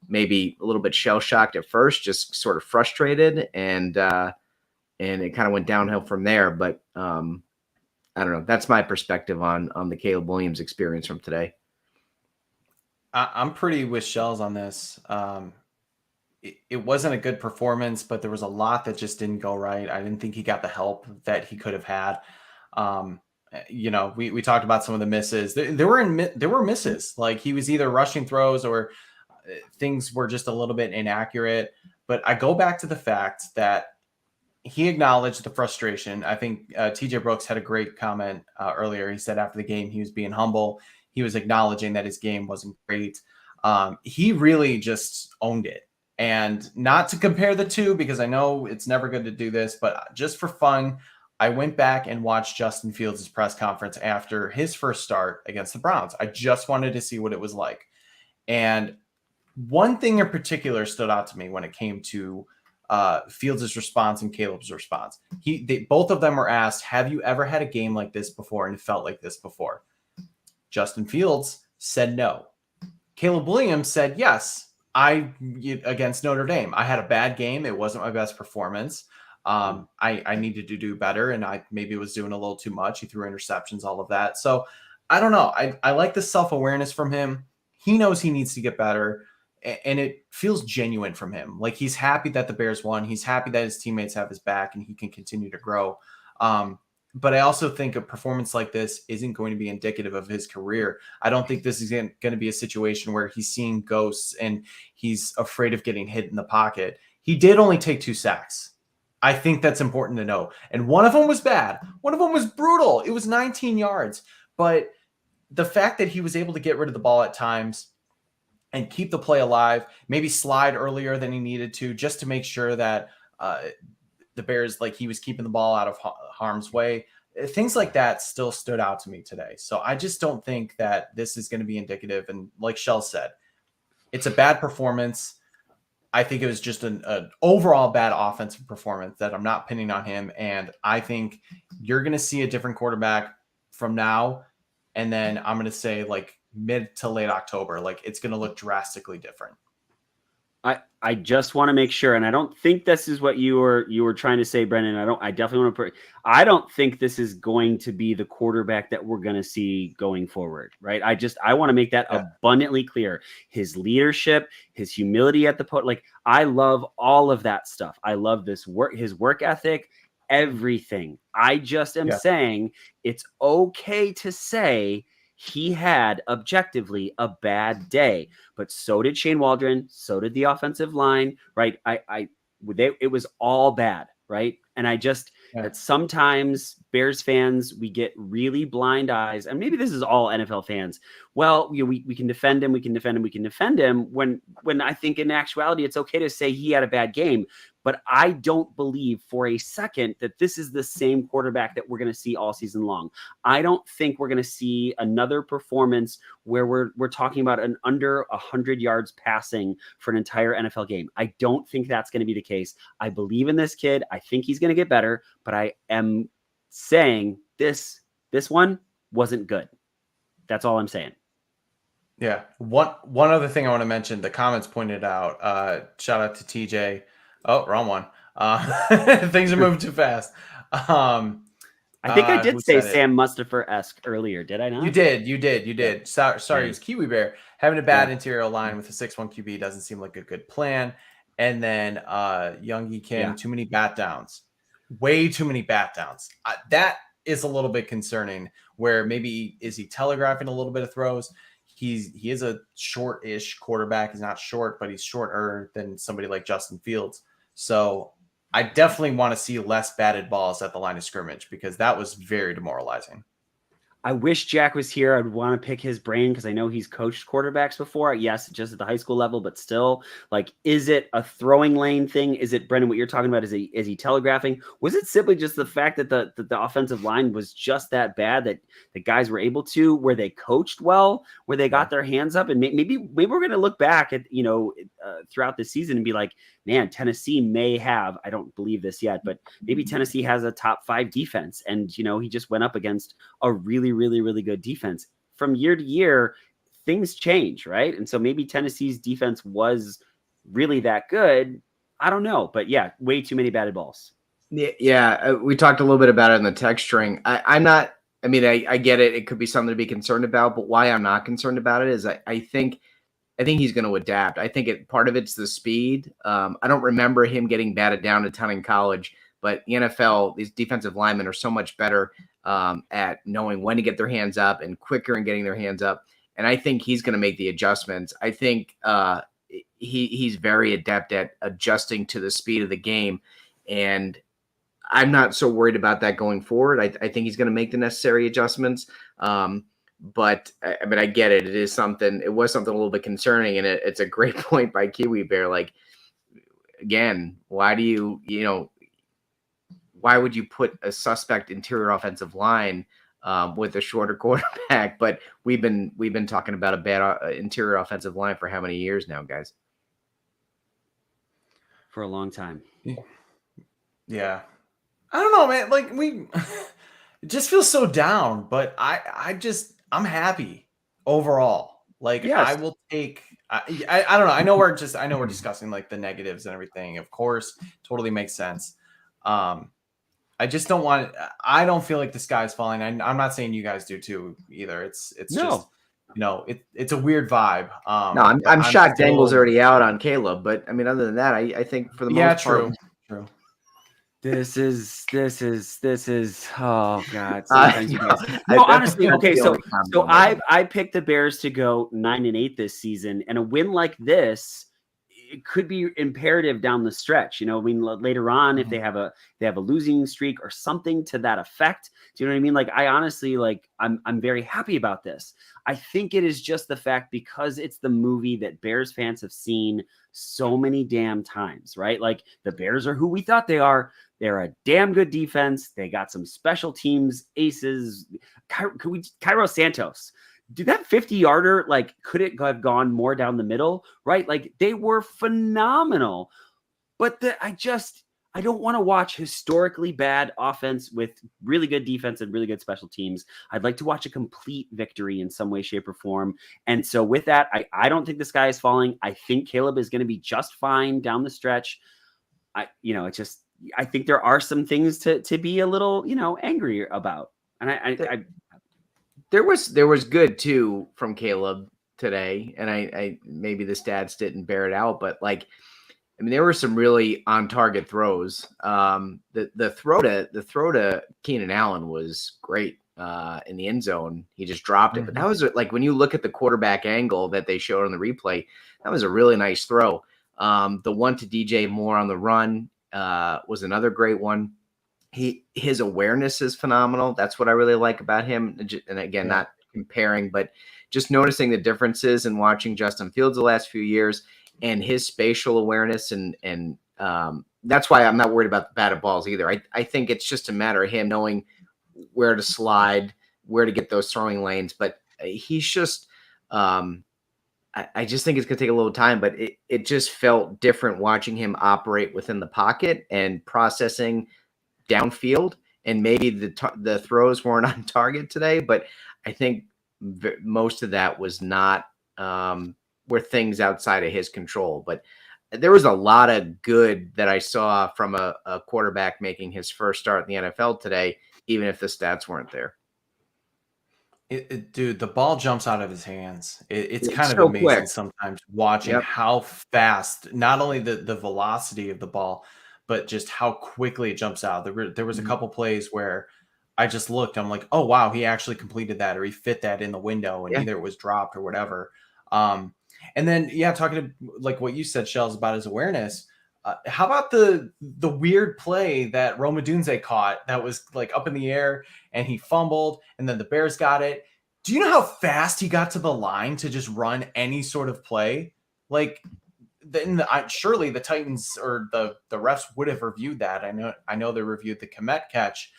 maybe a little bit shell-shocked at first, just sort of frustrated, and it kind of went downhill from there. But I don't know. That's my perspective on the Caleb Williams experience from today. I'm pretty with Shells on this. It wasn't a good performance, but there was a lot that just didn't go right. I didn't think he got the help that he could have had. We talked about some of the misses. There were misses. Like he was either rushing throws or things were just a little bit inaccurate. But I go back to the fact that he acknowledged the frustration. I think TJ Brooks had a great comment earlier. He said after the game, he was being humble. He was acknowledging that his game wasn't great. He really just owned it. And not to compare the two, because I know it's never good to do this, but just for fun, I went back and watched Justin Fields' press conference after his first start against the Browns. I just wanted to see what it was like. And one thing in particular stood out to me when it came to Fields' response and Caleb's response. Both of them were asked, have you ever had a game like this before and it felt like this before? Justin Fields said no. Caleb Williams said, yes, against Notre Dame. I had a bad game. It wasn't my best performance. I needed to do better, and I maybe was doing a little too much. He threw interceptions, all of that. So I don't know. I like the self-awareness from him. He knows he needs to get better, and it feels genuine from him. Like he's happy that the Bears won. He's happy that his teammates have his back and he can continue to grow. But I also think a performance like this isn't going to be indicative of his career. I don't think this is going to be a situation where he's seeing ghosts and he's afraid of getting hit in the pocket. He did only take 2 sacks. I think that's important to know. And one of them was bad. One of them was brutal. It was 19 yards. But the fact that he was able to get rid of the ball at times and keep the play alive, maybe slide earlier than he needed to, just to make sure that the Bears, like he was keeping the ball out of harm's way. Things like that still stood out to me today. So I just don't think that this is going to be indicative. And like Shell said, it's a bad performance. I think it was just an overall bad offensive performance that I'm not pinning on him. And I think you're going to see a different quarterback from now. And then I'm going to say like mid to late October, like it's going to look drastically different. I just want to make sure, and I don't think this is what you were trying to say, Brendan. I definitely want to. I don't think this is going to be the quarterback that we're going to see going forward, right? I want to make that abundantly clear. His leadership, his humility at the point, like I love all of that stuff. I love this work, his work ethic, everything. I just am saying it's okay to say he had objectively a bad day, but so did Shane Waldron. So did the offensive line, right? It was all bad, right? And I just, that sometimes Bears fans, we get really blind eyes, and maybe this is all NFL fans. Well, we can defend him. We can defend him when I think in actuality, it's okay to say he had a bad game. But I don't believe for a second that this is the same quarterback that we're going to see all season long. I don't think we're going to see another performance where we're talking about an under 100 yards passing for an entire NFL game. I don't think that's going to be the case. I believe in this kid. I think he's going to get better, but I am saying this one wasn't good. That's all I'm saying. Yeah. One other thing I want to mention, the comments pointed out, shout out to TJ. Oh, wrong one. Things are moving too fast. I I think I did Who say said it? Sam Mustafa-esque earlier, did I not? You did. Sorry, it was Kiwi Bear. Having a bad Yeah. interior line with a 6'1" QB doesn't seem like a good plan. And then Youngie Kim, too many bat downs. Way too many bat downs. That is a little bit concerning, where maybe is he telegraphing a little bit of throws? He is a short-ish quarterback. He's not short, but he's shorter than somebody like Justin Fields. So I definitely want to see less batted balls at the line of scrimmage, because that was very demoralizing. I wish Jack was here. I'd want to pick his brain because I know he's coached quarterbacks before. Yes, just at the high school level, but still, like, is it a throwing lane thing? Is it, Brendan, what you're talking about? Is he telegraphing? Was it simply just the fact that the offensive line was just that bad that the guys were able to, where they coached well, where they got their hands up? And maybe we're going to look back at, throughout the season and be like, man, Tennessee may have, I don't believe this yet, but maybe Tennessee has a top 5 defense. And, he just went up against a really, really, really good defense. From year to year, things change, right? And so maybe Tennessee's defense was really that good. I don't know. But yeah, way too many batted balls. Yeah. We talked a little bit about it in the text string. I get it. It could be something to be concerned about, but why I'm not concerned about it is I think he's going to adapt. I think part of it's the speed. I don't remember him getting batted down a ton in college, but the NFL, these defensive linemen are so much better at knowing when to get their hands up and quicker in getting their hands up. And I think he's going to make the adjustments. I think he's very adept at adjusting to the speed of the game. And I'm not so worried about that going forward. I think he's going to make the necessary adjustments. But I get it. It was something a little bit concerning, and it's a great point by Kiwi Bear. Like, again, why would you put a suspect interior offensive line with a shorter quarterback? But we've been talking about a bad interior offensive line for how many years now, guys? For a long time. Yeah. I don't know, man. Like, it just feels so down, but I'm happy overall. Like, yes. I will take, I don't know. I know we're discussing like the negatives and everything. Of course, totally makes sense. I just don't I don't feel like the sky's falling. I'm not saying you guys do too either. It's just, it's a weird vibe. No, I'm shocked Dangle's already out on Caleb, but other than that, I think for the most part. True. This is oh god. Sometimes you guys. No, honestly, okay. So I picked the Bears to go 9-8 this season, and a win like this, it could be imperative down the stretch. Later on, if they have a losing streak or something to that effect. Do you know what I mean? Like, I honestly, I'm very happy about this. I think it is just the fact, because it's the movie that Bears fans have seen so many damn times, right? Like, the Bears are who we thought they are. They're a damn good defense. They got some special teams aces. Cairo Santos. Dude, that 50-yarder, could it have gone more down the middle, right? Like, they were phenomenal. But I don't want to watch historically bad offense with really good defense and really good special teams. I'd like to watch a complete victory in some way, shape, or form. And so with that, I don't think the sky is falling. I think Caleb is going to be just fine down the stretch. I think there are some things to be a little, angry about. And There was good too from Caleb today, and I maybe the stats didn't bear it out, but there were some really on target throws. The throw to Keenan Allen was great in the end zone. He just dropped it, but that was when you look at the quarterback angle that they showed on the replay, that was a really nice throw. The one to DJ Moore on the run was another great one. His awareness is phenomenal. That's what I really like about him. And again, not comparing, but just noticing the differences and watching Justin Fields the last few years and his spatial awareness. And that's why I'm not worried about the batted balls either. I think it's just a matter of him knowing where to slide, where to get those throwing lanes. But he's just, I just think it's going to take a little time, but it just felt different watching him operate within the pocket and processing downfield. And maybe the throws weren't on target today, but I think most of that was not were things outside of his control. But there was a lot of good that I saw from a quarterback making his first start in the NFL today. even if the stats weren't there. Dude, the ball jumps out of his hands. It's It's kind of so amazing quick. sometimes watching Yep. how fast, not only the velocity of the ball, but just how quickly it jumps out. There was a couple plays where I just looked, I'm like, oh wow, he actually completed that, or he fit that in the window, and Yeah. either it was dropped or whatever. And then talking to like what you said, Shells, about his awareness. How about the weird play that Roma Dunze caught that was like up in the air and he fumbled and then the Bears got it? Do you know how fast he got to the line to just run any sort of play? Like, then surely the Titans or the refs would have reviewed that. I know they reviewed the Komet catch.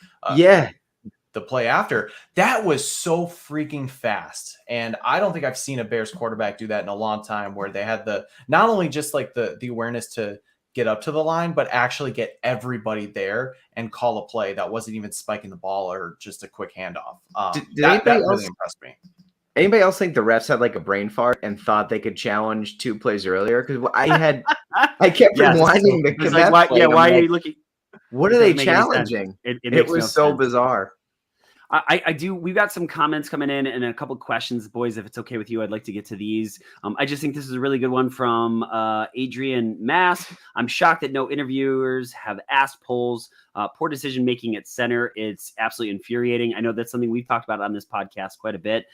The play after that was so freaking fast, and I don't think I've seen a Bears quarterback do that in a long time, where they had not only just like the awareness to get up to the line, but actually get everybody there and call a play that wasn't even spiking the ball or just a quick handoff. That really impressed me. Anybody else think the refs had like a brain fart and thought they could challenge 2 plays earlier? Because I kept rewinding the Komet play. Why are you looking? What are they challenging? It was so bizarre. I do. We've got some comments coming in and a couple questions, boys. If it's okay with you, I'd like to get to these. I just think this is a really good one from Adrian Mask. I'm shocked that no interviewers have asked Poles. Poor decision making at center. It's absolutely infuriating. I know that's something we've talked about on this podcast quite a bit.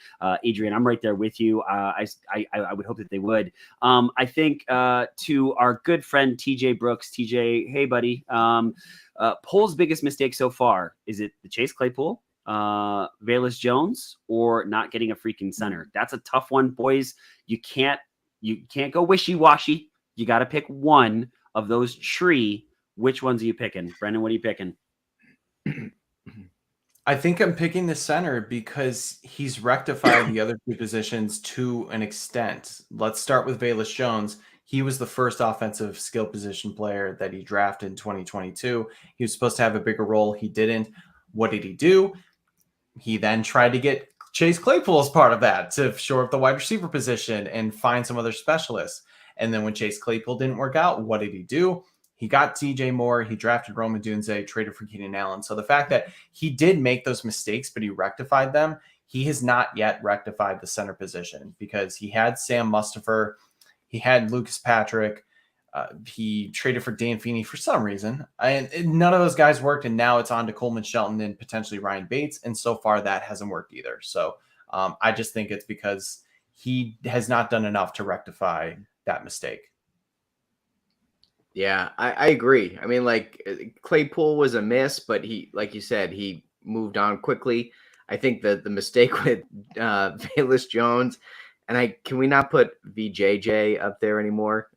Adrian, I'm right there with you. I would hope that they would. I think to our good friend TJ Brooks. TJ, hey buddy. Poles' biggest mistake so far, is it the Chase Claypool, Velus Jones, or not getting a freaking center? That's a tough one, boys. You can't go wishy-washy. You got to pick one of those tree. Which ones are you picking? Brendan, what are you picking? I think I'm picking the center because he's rectified the other 2 positions to an extent. Let's start with Velus Jones. He was the first offensive skill position player that he drafted in 2022. He was supposed to have a bigger role. He didn't. What did he do? He then tried to get Chase Claypool as part of that to shore up the wide receiver position and find some other specialists. And then when Chase Claypool didn't work out, what did he do? He got TJ Moore. He drafted Roma Dunze, traded for Keenan Allen. So the fact that he did make those mistakes, but he rectified them, he has not yet rectified the center position because he had Sam Mustipher. He had Lucas Patrick. He traded for Dan Feeney for some reason. And none of those guys worked. And now it's on to Coleman Shelton and potentially Ryan Bates. And so far that hasn't worked either. So I just think it's because he has not done enough to rectify that mistake. Yeah, I agree. I mean, like Claypool was a miss, but he, like you said, he moved on quickly. I think that the mistake with Velus Jones, and can we not put VJJ up there anymore?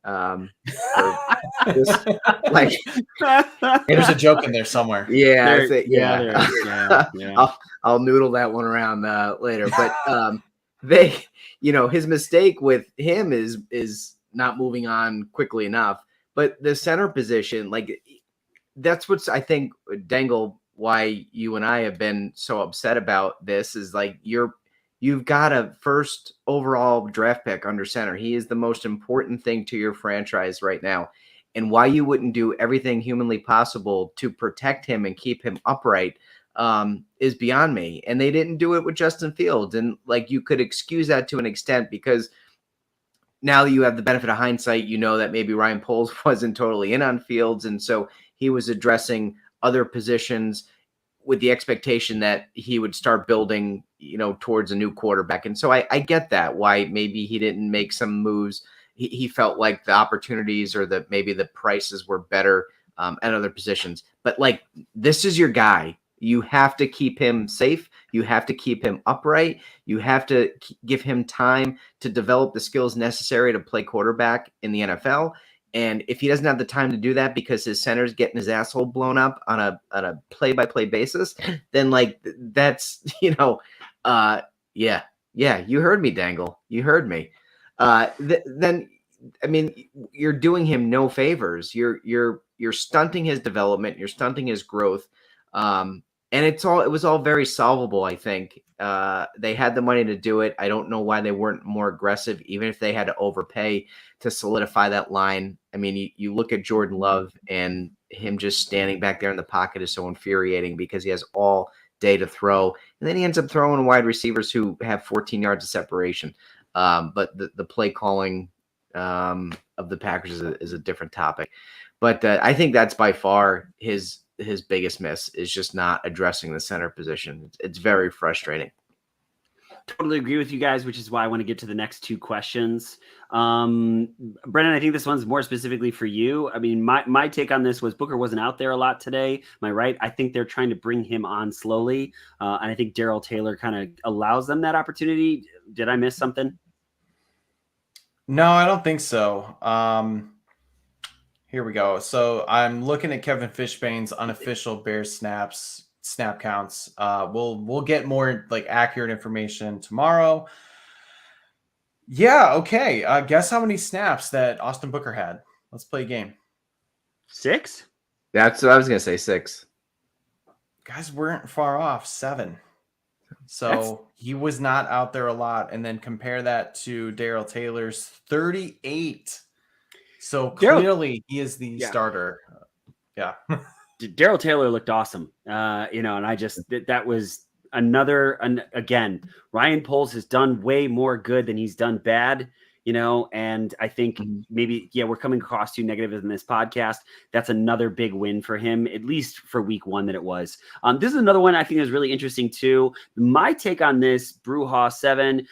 Just, like, there's a joke in there somewhere. Yeah, yeah. I'll noodle that one around later. But his mistake with him is not moving on quickly enough. But the center position, like, that's what's, I think, Dangle, why you and I have been so upset about this is like you've got a first overall draft pick under center. He is the most important thing to your franchise right now. And why you wouldn't do everything humanly possible to protect him and keep him upright is beyond me. And they didn't do it with Justin Fields. And like, you could excuse that to an extent because now that you have the benefit of hindsight, you know that maybe Ryan Poles wasn't totally in on Fields. And so he was addressing other positions with the expectation that he would start building, towards a new quarterback. And so I get that, why maybe he didn't make some moves. He felt like the opportunities or maybe the prices were better at other positions. But like, this is your guy. You have to keep him safe. You have to keep him upright. You have to give him time to develop the skills necessary to play quarterback in the NFL. And if he doesn't have the time to do that because his center's getting his asshole blown up on a play-by-play basis, then like that's, yeah, you heard me, Dangle. You heard me. Then, I mean, you're doing him no favors. You're stunting his development. You're stunting his growth. And it was all very solvable, I think. They had the money to do it. I don't know why they weren't more aggressive, even if they had to overpay to solidify that line. I mean, you look at Jordan Love and him just standing back there in the pocket is so infuriating because he has all day to throw. And then he ends up throwing wide receivers who have 14 yards of separation. But the play calling of the Packers is a different topic. But I think that's by far his biggest miss, is just not addressing the center position. It's very frustrating. Totally agree with you guys, which is why I want to get to the next two questions. Brennan, I think this one's more specifically for you. I mean, my take on this was Booker wasn't out there a lot today. Am I right? I think they're trying to bring him on slowly. And I think Darrell Taylor kind of allows them that opportunity. Did I miss something? No, I don't think so. Here we go. So I'm looking at Kevin Fishbane's unofficial Bears snap counts. We'll get more like accurate information tomorrow. Yeah, okay. Guess how many snaps that Austin Booker had? Let's play a game. 6? That's what I was gonna say. 6. Guys weren't far off. 7. So he was not out there a lot. And then compare that to Darrell Taylor's 38. So clearly he is the starter. Yeah. Darrell Taylor looked awesome. And I just, that was again, Ryan Poles has done way more good than he's done bad, and I think maybe, we're coming across too negative in this podcast. That's another big win for him, at least for week 1 that it was. This is another one I think is really interesting too. My take on this, Brewhaw 7,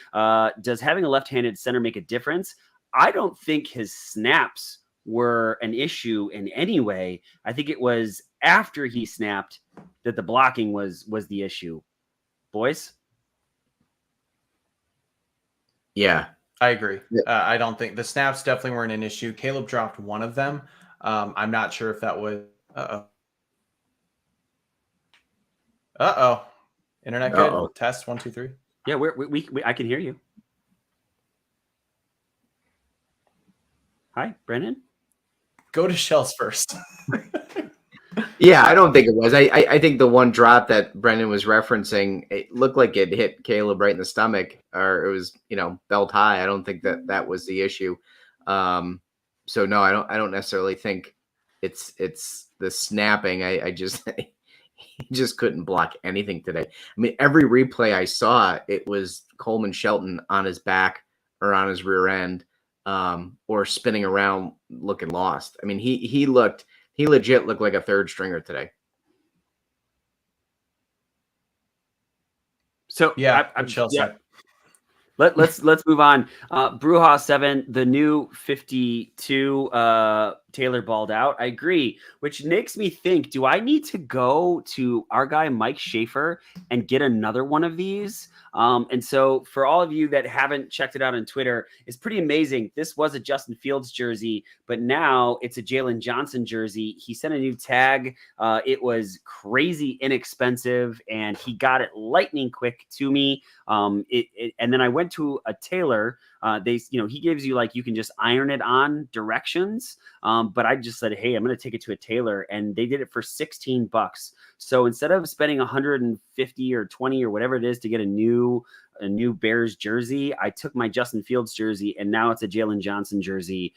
does having a left-handed center make a difference? I don't think his snaps were an issue in any way. I think it was after he snapped that the blocking was the issue. Boys? Yeah. I agree. I don't think the snaps definitely weren't an issue. Caleb dropped one of them. I'm not sure if that was. Internet good? Test 1 2 3. Yeah, we I can hear you. Hi, Brennan. Go to Shells first. Yeah, I don't think it was. I think the one drop that Brendan was referencing, it looked like it hit Caleb right in the stomach, or it was, belt high. I don't think that was the issue. So no, I don't necessarily think it's the snapping. I just he just couldn't block anything today. I mean, every replay I saw, it was Coleman Shelton on his back or on his rear end, or spinning around looking lost. I mean, he legit looked like a third stringer today. So yeah, let's move on. Brewhaw 7, the new 52. Taylor balled out. I agree, which makes me think: do I need to go to our guy Mike Schaefer and get another one of these? And so, for all of you that haven't checked it out on Twitter, it's pretty amazing. This was a Justin Fields jersey, but now it's a Jalen Johnson jersey. He sent a new tag. It was crazy inexpensive, and he got it lightning quick to me. And then I went to a tailor. He gives you you can just iron it on directions. But I just said, hey, I'm going to take it to a tailor, and they did it for $16. So instead of spending $150 or $20 or whatever it is to get a new Bears jersey, I took my Justin Fields jersey, and now it's a Jalen Johnson jersey.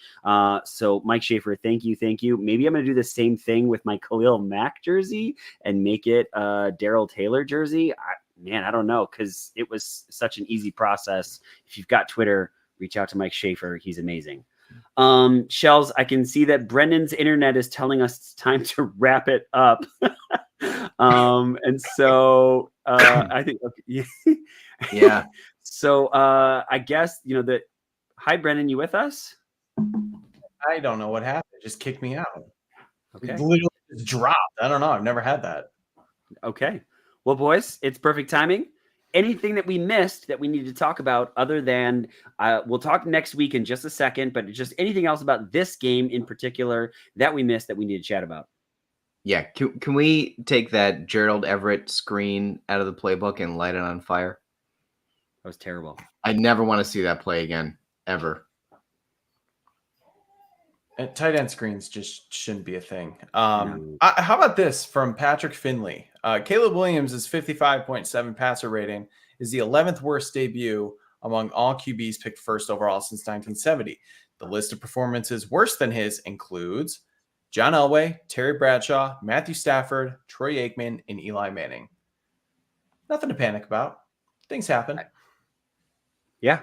So Mike Schaefer, thank you. Maybe I'm going to do the same thing with my Khalil Mack jersey and make it a Darrell Taylor jersey. I don't know, because it was such an easy process. If you've got Twitter, reach out to Mike Schaefer. He's amazing. Shells, I can see that Brendan's internet is telling us it's time to wrap it up. And so I think, yeah. So I guess, hi, Brendan, you with us? I don't know what happened. It just kicked me out. Okay. It literally just dropped. I don't know. I've never had that. Okay. Well, boys, it's perfect timing. Anything that we missed that we need to talk about other than we'll talk next week in just a second, but just anything else about this game in particular that we missed that we need to chat about? Yeah. Can we take that Gerald Everett screen out of the playbook and light it on fire? That was terrible. I never want to see that play again, ever. And tight end screens just shouldn't be a thing. How about this from Patrick Finley? Caleb Williams' 55.7 passer rating is the 11th worst debut among all QBs picked first overall since 1970. The list of performances worse than his includes John Elway, Terry Bradshaw, Matthew Stafford, Troy Aikman, and Eli Manning. Nothing to panic about. Things happen. Yeah,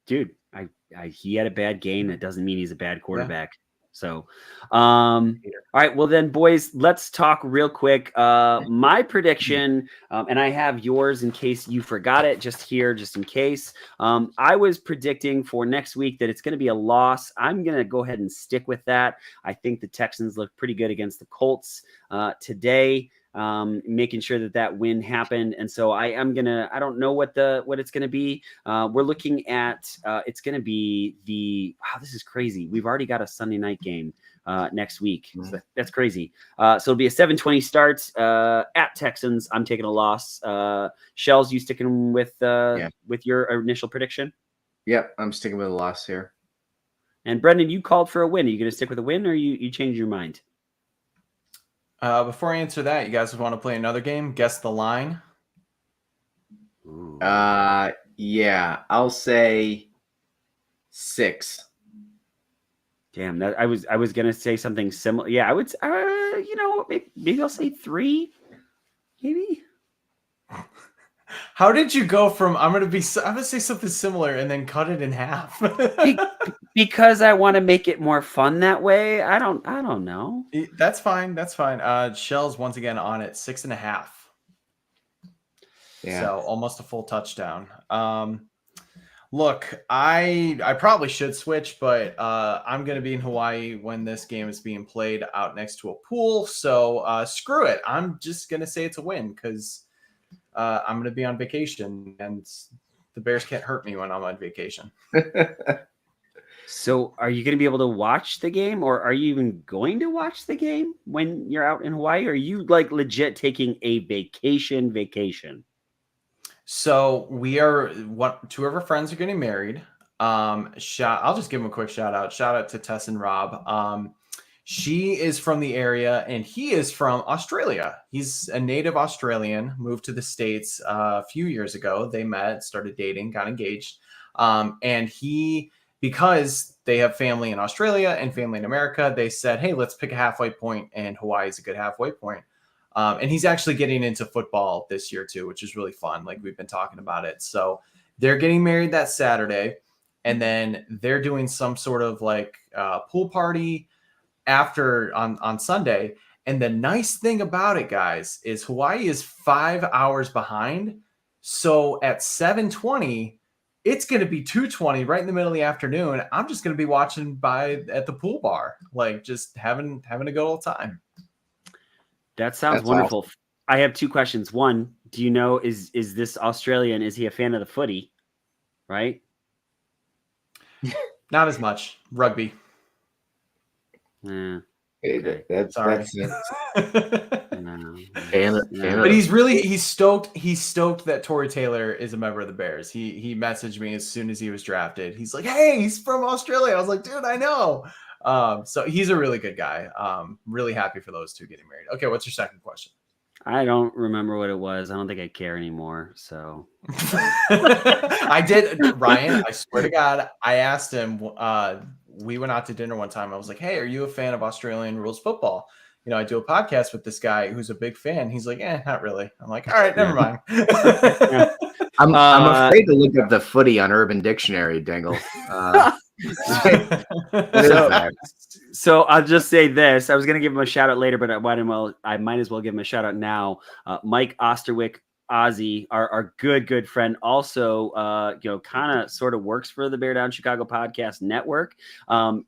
he had a bad game. That doesn't mean he's a bad quarterback. So, all right. Well, then, boys, let's talk real quick. My prediction, and I have yours in case you forgot it, just in case. I was predicting for next week that it's going to be a loss. I'm going to go ahead and stick with that. I think the Texans look pretty good against the Colts today. Making sure that win happened. And so I don't know what it's going to be. We're looking at, it's going to be this is crazy. We've already got a Sunday night game next week. So that's crazy. So it'll be a 7:20 start at Texans. I'm taking a loss. Shells, you sticking with your initial prediction? Yep. I'm sticking with a loss here. And Brendan, you called for a win. Are you going to stick with a win or you change your mind? Before I answer that, you guys want to play another game? Guess the line. Yeah, I'll say 6. Damn, that I was gonna say something similar. Yeah, I would. Maybe I'll say 3. Maybe. How did you go from I'm gonna say something similar and then cut it in half? Because I want to make it more fun that way. I don't know. That's fine. Shells once again on it 6.5. Yeah. So almost a full touchdown. Look, I probably should switch, but I'm going to be in Hawaii when this game is being played out next to a pool. So screw it. I'm just going to say it's a win because I'm going to be on vacation and the Bears can't hurt me when I'm on vacation. So are you going to be able to watch the game, or are you even going to watch the game when you're out in Hawaii? Or are you like legit taking a vacation? So we are two of our friends are getting married. I'll just give them a quick shout out. Shout out to Tess and Rob. She is from the area and he is from Australia. He's a native Australian, moved to the States a few years ago. They met, started dating, got engaged. And because they have family in Australia and family in America, they said, hey, let's pick a halfway point, and Hawaii is a good halfway point. And he's actually getting into football this year too, which is really fun. Like we've been talking about it. So they're getting married that Saturday, and then they're doing some sort of like pool party after on Sunday. And the nice thing about it, guys, is Hawaii is 5 hours behind. So at 7:20, it's going to be 2:20 right in the middle of the afternoon. I'm just going to be watching at the pool bar, like just having a good old time. That sounds wonderful. Awesome. I have 2 questions. One, do you know, is this Australian? Is he a fan of the footy? Right? Not as much. Rugby. Yeah. Sorry. But he's stoked. He's stoked that Torrey Taylor is a member of the Bears. He messaged me as soon as he was drafted. He's like, hey, he's from Australia. I was like, dude, I know. So he's a really good guy. Really happy for those two getting married. Okay, what's your second question? I don't remember what it was. I don't think I care anymore. So I did, Ryan. I swear to God, I asked him. We went out to dinner one time. I was like, hey, are you a fan of Australian rules football? You know, I do a podcast with this guy who's a big fan. He's like, not really. I'm like, all right, never mind. I'm afraid to look up the footy on Urban Dictionary, Dingle. So I'll just say this. I was going to give him a shout out later, but I might as well give him a shout out now. Mike Osterwick, Ozzy, our good friend, also kind of sort of works for the Bear Down Chicago Podcast Network.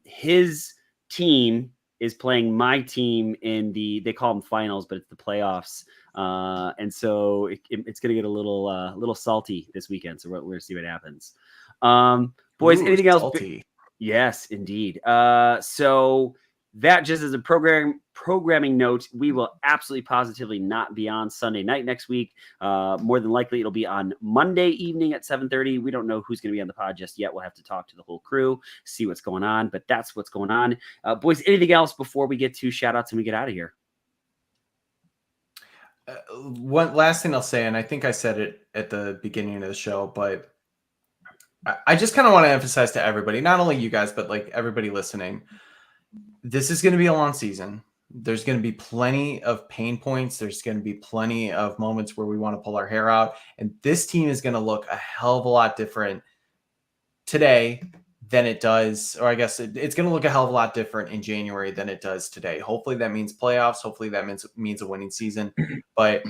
His team is playing my team in they call them finals, but it's the playoffs. And so it's going to get a little salty this weekend. So we're going to see what happens. Boys, anything else? Salty. Yes, indeed. So that just as a programming note, we will absolutely positively not be on Sunday night next week. More than likely, it'll be on Monday evening at 7:30. We don't know who's going to be on the pod just yet. We'll have to talk to the whole crew, see what's going on. But that's what's going on. Boys, anything else before we get to shout outs and we get out of here? One last thing I'll say, and I think I said it at the beginning of the show, but I just kind of want to emphasize to everybody, not only you guys, but like everybody listening, this is going to be a long season. There's going to be plenty of pain points. There's going to be plenty of moments where we want to pull our hair out. And this team is going to look a hell of a lot different today than it does, or I guess it's going to look a hell of a lot different in January than it does today. Hopefully that means playoffs. Hopefully that means a winning season. But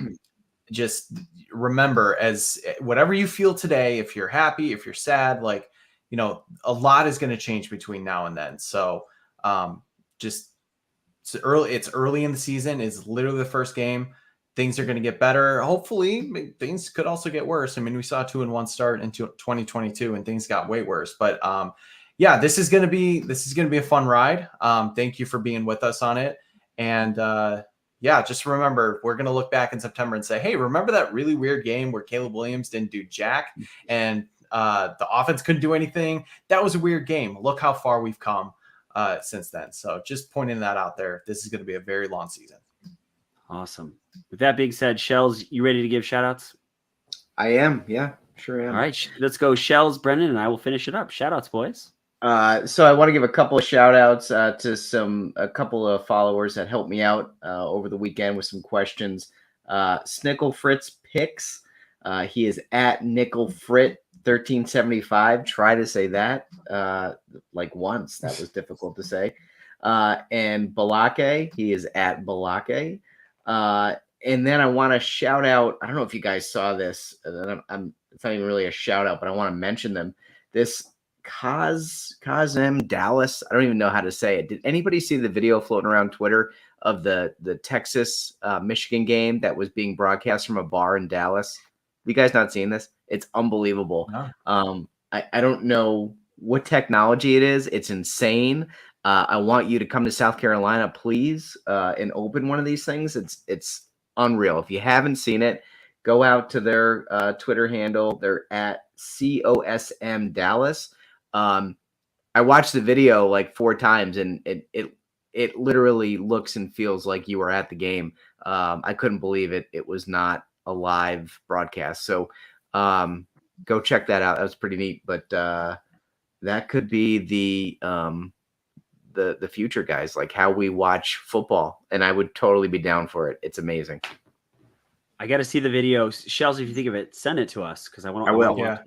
just remember, as whatever you feel today, if you're happy, if you're sad, like, you know, a lot is going to change between now and then. So just it's early in the season. It's literally the first game. Things are going to get better. Hopefully things could also get worse. I mean, we saw 2-1 start into 2022 and things got way worse, but yeah, this is going to be a fun ride. Thank you for being with us on it. And yeah, just remember, we're going to look back in September and say, hey, remember that really weird game where Caleb Williams didn't do jack and the offense couldn't do anything? That was a weird game. Look how far we've come since then. So just pointing that out there. This is going to be a very long season. Awesome. With that being said, Shells, you ready to give shout outs? I am. Yeah, sure am. All right. Let's go, Shells, Brendan, and I will finish it up. Shout outs, boys. So I want to give a couple of shout outs to a couple of followers that helped me out over the weekend with some questions. Snickle Fritz Picks. He is at Nickel Frit 1375. Try to say that like once. That was difficult to say. And Balake, he is at Balake. And then I want to shout out, I don't know if you guys saw this. It's not even really a shout out, but I want to mention them. This Kazem Dallas, I don't even know how to say it. Did anybody see the video floating around Twitter of the Texas Michigan game that was being broadcast from a bar in Dallas? You guys not seen this? It's unbelievable. No. I don't know what technology it is. It's insane. I want you to come to South Carolina, please, and open one of these things. It's unreal. If you haven't seen it, go out to their Twitter handle. They're at COSM Dallas. I watched the video like 4 times, and it literally looks and feels like you were at the game. I couldn't believe it. It was not a live broadcast. So go check that out. That was pretty neat. But that could be the future, guys, like how we watch football, and I would totally be down for it. It's amazing. I got to see the video. Shells, if you think of it, send it to us because I will. Yeah.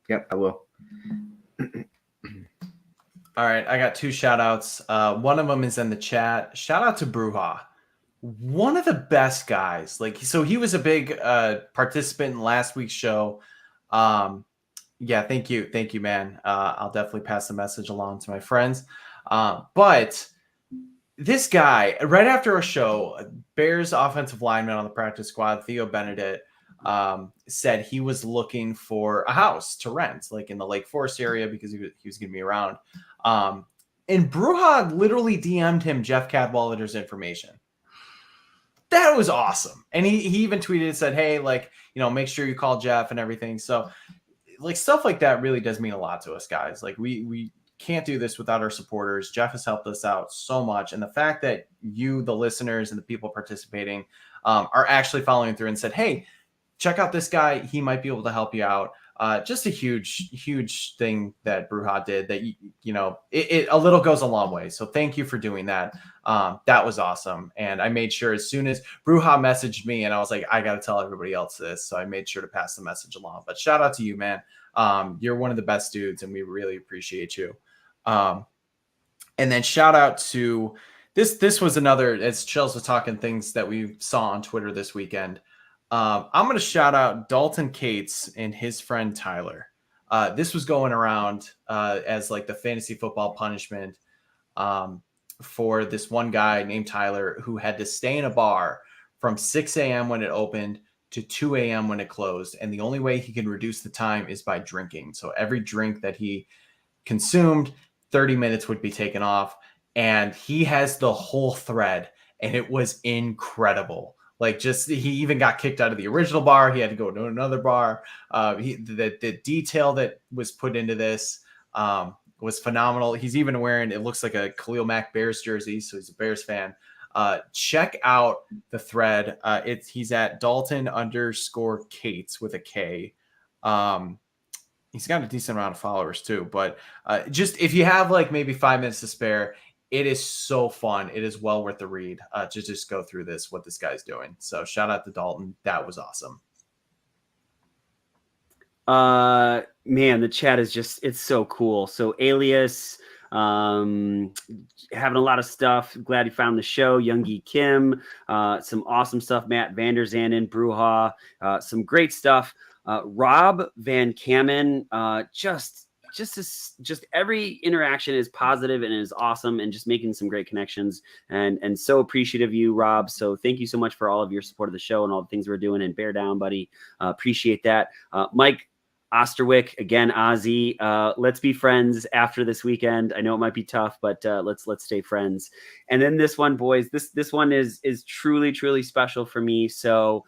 Yep, I will. All right, I got 2 shout outs. One of them is in the chat. Shout out to Bruja, one of the best guys. Like, so he was a big participant in last week's show. Yeah, thank you, man. I'll definitely pass the message along to my friends. But this guy, right after our show, Bears offensive lineman on the practice squad, Theo Benedict, said he was looking for a house to rent, like in the Lake Forest area, because he was going to be around. And Bruja literally DM'd him Jeff Cadwallader's information. That was awesome. And he even tweeted and said, hey, like, you know, make sure you call Jeff and everything. So like stuff like that really does mean a lot to us, guys. Like we can't do this without our supporters. Jeff has helped us out so much. And the fact that you, the listeners and the people participating, are actually following through and said, hey, check out this guy. He might be able to help you out. Just a huge thing that Bruja did that, you know, it a little goes a long way. So thank you for doing that. That was awesome. And I made sure as soon as Bruja messaged me and I was like, I got to tell everybody else this. So I made sure to pass the message along, but shout out to you, man. You're one of the best dudes and we really appreciate you. And then shout out to this was another, as Chels was talking, things that we saw on Twitter this weekend. I'm going to shout out Dalton Cates and his friend Tyler. This was going around as like the fantasy football punishment for this one guy named Tyler who had to stay in a bar from 6 a.m. when it opened to 2 a.m. when it closed. And the only way he can reduce the time is by drinking. So every drink that he consumed, 30 minutes would be taken off. And he has the whole thread, and it was incredible. Like, just he even got kicked out of the original bar. He had to go to another bar. The detail that was put into this was phenomenal. He's even wearing, it looks like a Khalil Mack Bears jersey, so he's a Bears fan. Check out the thread. He's at Dalton_Cates with a K. He's got a decent amount of followers too. But just if you have like maybe 5 minutes to spare, it is so fun. It is well worth the read to just go through what this guy's doing. So shout out to Dalton. That was awesome. Man, the chat is just, it's so cool. So Alias, having a lot of stuff. Glad you found the show. Youngie Kim, some awesome stuff. Matt Vanderzanden, Bruja, some great stuff. Rob Van Kamen, just every interaction is positive and is awesome, and just making some great connections, and so appreciative of you, Rob. So thank you so much for all of your support of the show and all the things we're doing, and bear down, buddy. Appreciate that. Mike Osterwick, again, Ozzy, let's be friends after this weekend. I know it might be tough, but let's stay friends. And then this one, boys, this one is truly special for me. So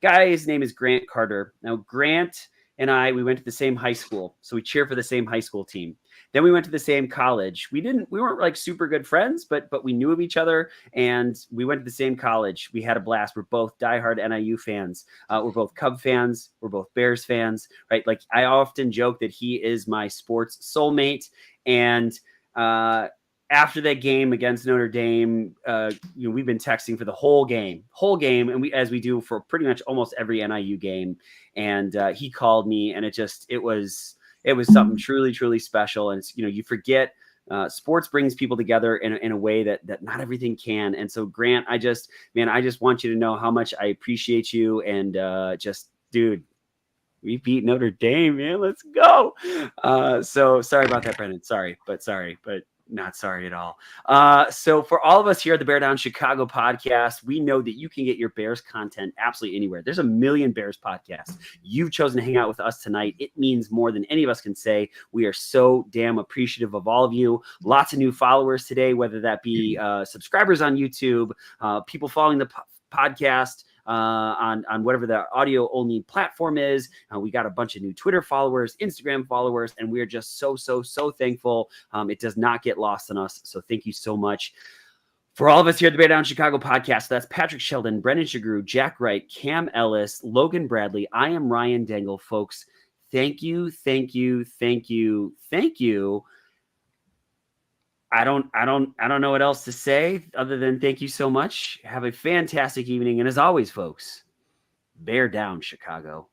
guy's name is Grant Carter. Now Grant and we went to the same high school, so we cheer for the same high school team. Then we went to the same college. We weren't like super good friends, but we knew of each other, and we went to the same college. We had a blast. We're both diehard NIU fans. We're both Cub fans. We're both Bears fans, right? Like, I often joke that he is my sports soulmate. And after that game against Notre Dame, we've been texting for the whole game, and as we do for pretty much almost every NIU game. And he called me, and it was something truly special. And it's, you forget sports brings people together in a way that not everything can. And so Grant, I just want you to know how much I appreciate you. And dude, we beat Notre Dame, man. Let's go. So sorry about that, Brendan. Sorry, but not sorry at all. So for all of us here at the Bear Down Chicago podcast, we know that you can get your Bears content absolutely anywhere. There's a million Bears podcasts. You've chosen to hang out with us tonight. It means more than any of us can say. We are so damn appreciative of all of you. Lots of new followers today, whether that be subscribers on YouTube, people following the podcast on whatever the audio only platform is. We got a bunch of new Twitter followers, Instagram followers, and we're just so thankful. It does not get lost on us. So thank you so much. For all of us here at the Bear Down Chicago podcast, that's Patrick Sheldon, Brendan Shagru, Jack Wright, Cam Ellis, Logan Bradley. I am Ryan Dangle, folks. Thank you. I don't know what else to say other than thank you so much. Have a fantastic evening. And as always, folks, bear down, Chicago.